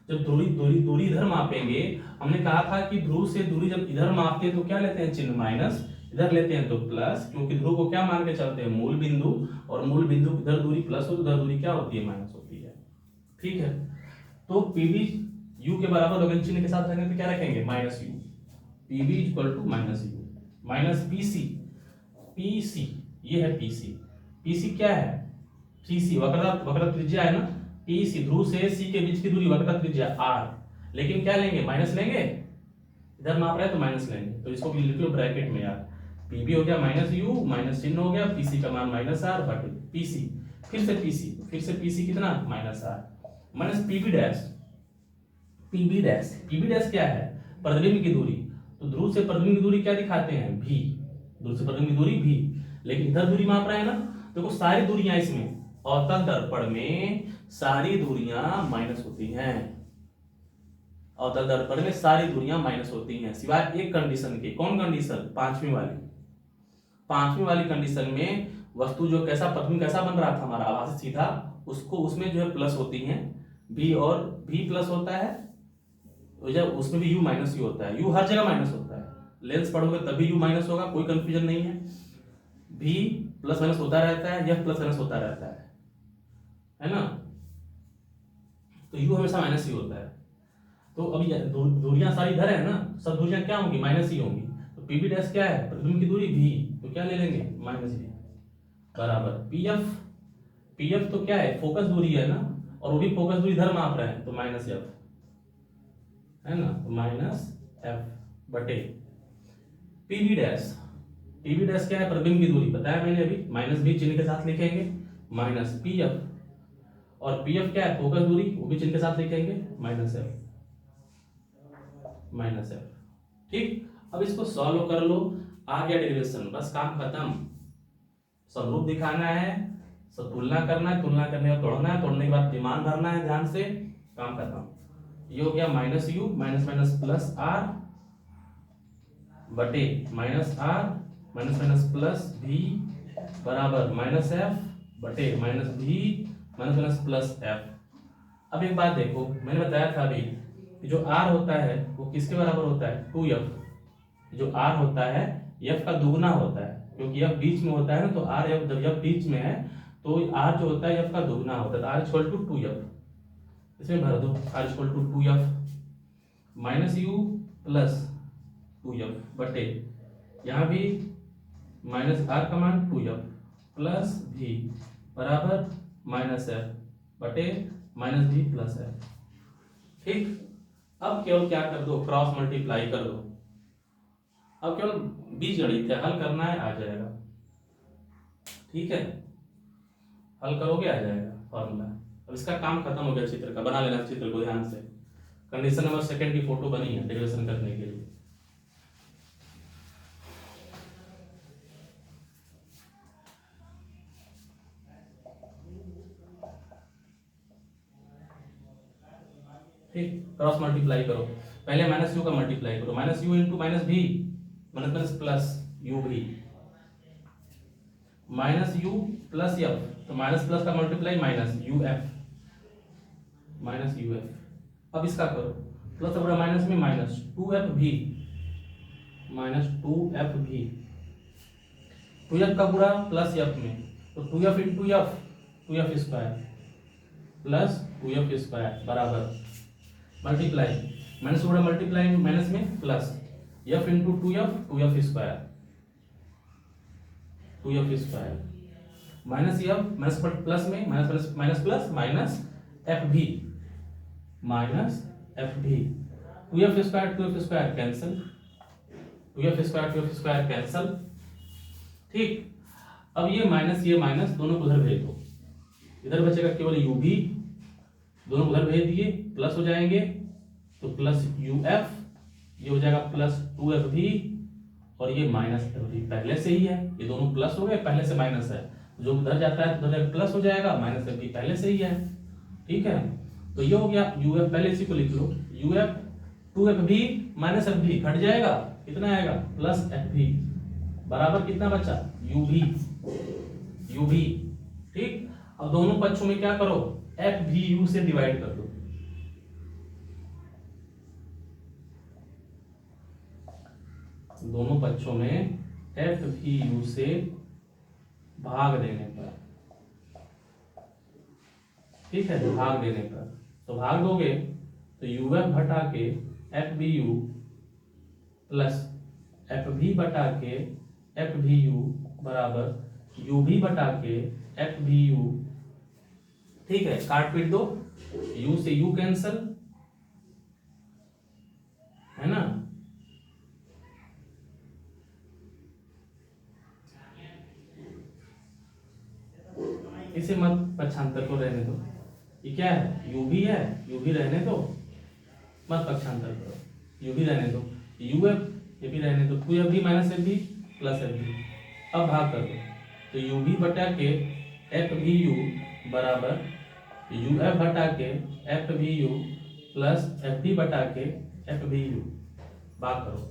जब दूरी इधर मापेंगे, हमने कहा था कि ध्रुव से दूरी जब इधर मापते हैं तो क्या लेते हैं, चिन्ह माइनस, इधर लेते हैं तो प्लस, क्योंकि ध्रुव को क्या मान के चलते हैं, मूल बिंदु, और मूल बिंदु इधर दूरी प्लस हो, उधर दूरी क्या होती है, माइनस होती है। ठीक है, तो पीबी यू के बराबर होगा, चिन्ह के साथ रखेंगे तो क्या रखेंगे, minus U, PB equal to minus U, minus PC, PC ये है पीसी, पीसी क्या है, पीसी वक्रता त्रिज्या है ना, पीसी ध्रुव से सी के बीच की दूरी वक्रता त्रिज्या आर, लेकिन क्या लेंगे, माइनस लेंगे, इधर माप रहे हैं तो माइनस लेंगे, तो इसको भी लिख लो ब्रैकेट में यार, पीबी हो गया माइनस यू, माइनस चिन्ह हो गया, पीसी का मान माइनस आर बटे पीसी, फिर से पीसी कितना, minus R, minus PB dash, PB dash क्या है, प्रतिबिंब की दूरी, तो ध्रुव से प्रतिबिंब की दूरी क्या दिखाते हैं, भी, ध्रुव से प्रतिबिंब की दूरी भी, लेकिन इधर दूरी माप रहे हैं ना, देखो सारी दूरियां इसमें अवतल दर्पण में सारी दूरियां माइनस होती हैं, अवतल दर्पण में सारी दूरियां माइनस होती हैं, सिवाय एक कंडीशन के, कौन कंडीशन, पांचवी वाली कंडीशन में वस्तु जो कैसा प्रतिबिंब कैसा बन रहा था हमारा आभासी सीधा, उसको उसमें जो है प्लस होती हैं भी, और भी प्लस होता है, तो जब उसमें भी यू माइनस यू होता है, यू हर जगह माइनस होता है, लेंस पढ़ोगे तभी यू माइनस होगा, कोई कंफ्यूजन नहीं है, भी प्लस माइनस होता रहता है, यह प्लस माइनस होता रहता है ना, तो यू हमेशा माइनस ही होता है। तो अभी दूरियां सारी इधर है ना, सब दूरियां क्या होंगी, माइनस ही होंगी, तो पीबी डैश क्या है, प्रतिबिंब की दूरी भी, तो क्या ले लेंगे, माइनस भी, बराबर पीएफ, पीएफ तो क्या है, फोकस दूरी है ना, और वो भी फोकस दूरी इधर माप रहे हैं, तो माइनस एफ है ना, तो माइनस एफ बटे पीबी डैश, पीबी डैश क्या है, प्रतिबिंब की दूरी बताया मैंने अभी, माइनस भी चिन्ह के साथ लिखेंगे, माइनस पीएफ, और पीएफ क्या है, फोकस दूरी, वो भी चिन्ह के साथ लिखेंगे, माइनस एफ, माइनस एफ। ठीक, अब इसको सॉल्व कर लो, आ गया डेरिवेशन, बस काम खत्म, समरूप दिखाना है, सब तुलना करना है, तुलना करने का तोड़ना है, तोड़ने के बाद विमान भरना है ध्यान से, काम खत्म। ये हो गया minus U, minus minus plus R बटे minus R, minus minus plus भी बराबर माइनस एफ बटे माइनस भी माइनस माइनस प्लस एफ। अब एक बात देखो, मैंने बताया था अभी कि जो आर होता है वो किसके बराबर होता है, 2f, जो आर होता है एफ का दुगना होता है, क्योंकि एफ बीच में होता है ना, तो आर एफ जब एफ बीच में है तो आर जो होता है एफ का दुगना होता है, आर इक्वल टू 2f, इसमें भर दो, R equal to 2f minus U plus 2f बटे, यहाँ भी माइनस आर का मान 2f प्लस भी बराबर माइनस एफ बटे माइनस भी प्लस एफ। ठीक, अब केवल क्या कर दो, क्रॉस मल्टीप्लाई कर दो, अब केवल बीजगणित है, हल करना है, आ जाएगा। ठीक है, हल करोगे आ जाएगा फॉर्मूला। अब इसका काम खत्म हो गया, चित्र का बना लेना, चित्र को ध्यान से, कंडीशन नंबर सेकंड की फोटो बनी है डेरिवेशन करने के लिए। ठीक, क्रॉस मल्टीप्लाई करो, पहले माइनस यू का मल्टीप्लाई करो, माइनस यू इंटू माइनस भी, minus plus U V minus U plus F, तो माइनस प्लस का multiply minus U F, minus U F. अब इसका करो प्लस पूरा माइनस में minus two F V, minus two F V, two F का पूरा प्लस एफ में, तो two F into F, two F square plus two F square बराबर मल्टीप्लाई माइनस पूरा मल्टीप्लाई माइनस में plus F into two F square, two F square minus F minus plus में minus plus minus F V, minus F V, two F square cancel, two F square cancel. ठीक, अब ये minus दोनों को उधर भेज दो, इधर बचेगा केवल यू भी, दोनों को उधर भेज दिए प्लस हो जाएंगे, तो प्लस यू एफ, ये हो जाएगा प्लस टू एफ भी, और ये माइनस एफ भी पहले से ही है, ये दोनों प्लस हो गए, पहले से माइनस है, जो उधर जाता है तो उधर प्लस हो जाएगा, माइनस एफ भी पहले से ही है। ठीक है, तो ये हो गया यू एफ, पहले इसी को लिख लो, U F two F V minus F भी घट जाएगा, कितना आएगा प्लस एफ भी बराबर कितना बचा यू भी, यू भी। ठीक, अब दोनों पक्षों में क्या करो, एफ भी यू से डिवाइड कर दो, दोनों पक्षों में एफ भी यू से भाग देने पर, ठीक है, भाग देने पर, तो भाग दोगे तो यू एफ बटा के F V U plus F V बटा के एफ भी यू बराबर यू भी बटा के एफ भी यू। ठीक है, काट पीट दो, यू से यू कैंसल, है ना, इसे मत पक्षांतर को रहने दो, ये क्या है यू भी है, यू भी रहने दो, मत पक्षांतर करो, यू भी रहने दो, यू एफ ये भी रहने दो, to F V minus F भी प्लस एफ भी। अब भाग कर दो, तो यू भी बटा के एफ भी यू बराबर यू एफ बटा के एफ भी यू प्लस एफ भी बटा के एफ भी यू। भाग करो,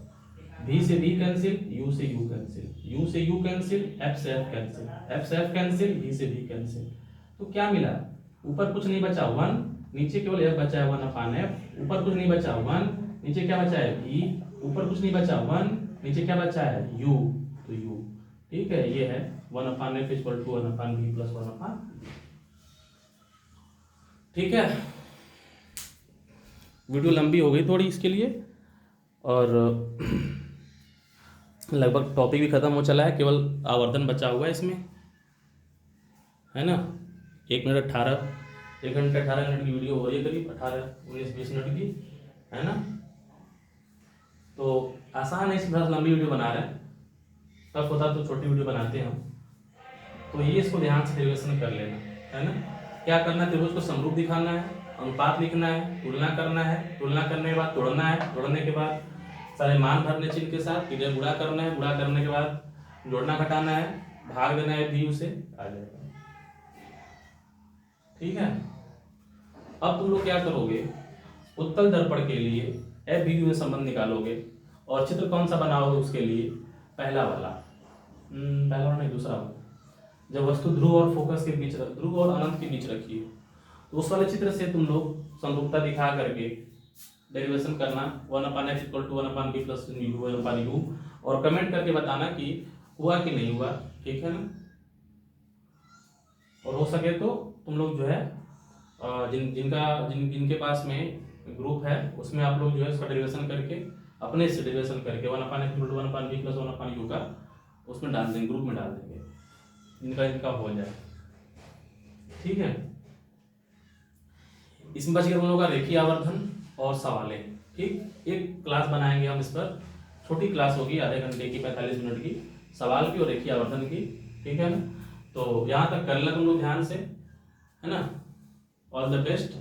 भी से भी कैंसिल, यू से यू कैंसिल, यू से यू कैंसिल, एफ से एफ कैंसिल, एफ से एफ कैंसिल, भी से भी कैंसिल। तो क्या मिला, ऊपर कुछ नहीं बचा वन, नीचे केवल एफ बचा है वन अपान एफ, ऊपर कुछ नहीं बचा वन, नीचे क्या बचा है भी, ऊपर कुछ नहीं बचा वन, नीचे क्या बचा है यू, तो यू। ठीक है, ये है one upon F equal to one upon V plus one अपान। ठीक है, वीडियो लंबी हो गई थोड़ी इसके लिए, और लगभग टॉपिक भी खत्म हो चला है, केवल आवर्धन बचा हुआ है इसमें, है ना। 1 घंटे 18 मिनट की वीडियो हो रही है, करीब 18-19-20 मिनट की, है ना। तो आसान है, इसमें थोड़ा लंबी वीडियो बना रहे हैं, तब होता तो छोटी वीडियो बनाते हैं हम। तो ये इसको ध्यान से डेरिवेशन कर लेना, है ना। क्या करना है, त्रिभुज को समरूप दिखाना है, अनुपात लिखना है, तुलना करना है, तुलना करने के बाद तोड़ना है, तोड़ने के बाद सारे मान भरने चिन्ह के साथ, इधर गुणा करना है, गुणा करने के बाद जोड़ना घटाना है, भाग देना है भी से आ जाएगा। ठीक है, अब तुम लोग क्या करोगे, उत्तल दर्पण के लिए एफ बी यू में संबंध निकालोगे, और चित्र कौन सा बनाओगे उसके लिए, पहला वाला नहीं, दूसरा वाला, जब वस्तु ध्रुव और फोकस के बीच, ध्रुव और अनंत के बीच रखी है, तो उस वाले चित्र से तुम लोग समरूपता दिखा करके डेरिवेशन करना, one upon F equal to one upon V plus U upon U, और कमेंट करके बताना कि हुआ कि नहीं हुआ। ठीक है ना, और हो सके तो तुम लोग जो है जिनके पास में ग्रुप है उसमें आप लोग जो है इसका डेरिवेशन करके, अपने से डेरिवेशन करके one upon F equal to one upon V plus one upon U का उसमें डाल देंगे, ग्रुप में डाल देंगे, इनका हो जाए। ठीक है, इसमें बच गया हम लोगों का रेखीय आवर्धन और सवालें। ठीक, एक क्लास बनाएंगे हम इस पर, छोटी क्लास होगी, आधे घंटे की, 45 मिनट की, सवाल की और रेखीय आवर्धन की। ठीक है ना, तो यहाँ तक कर लेना तुम लोग ध्यान से, है ना। All the best.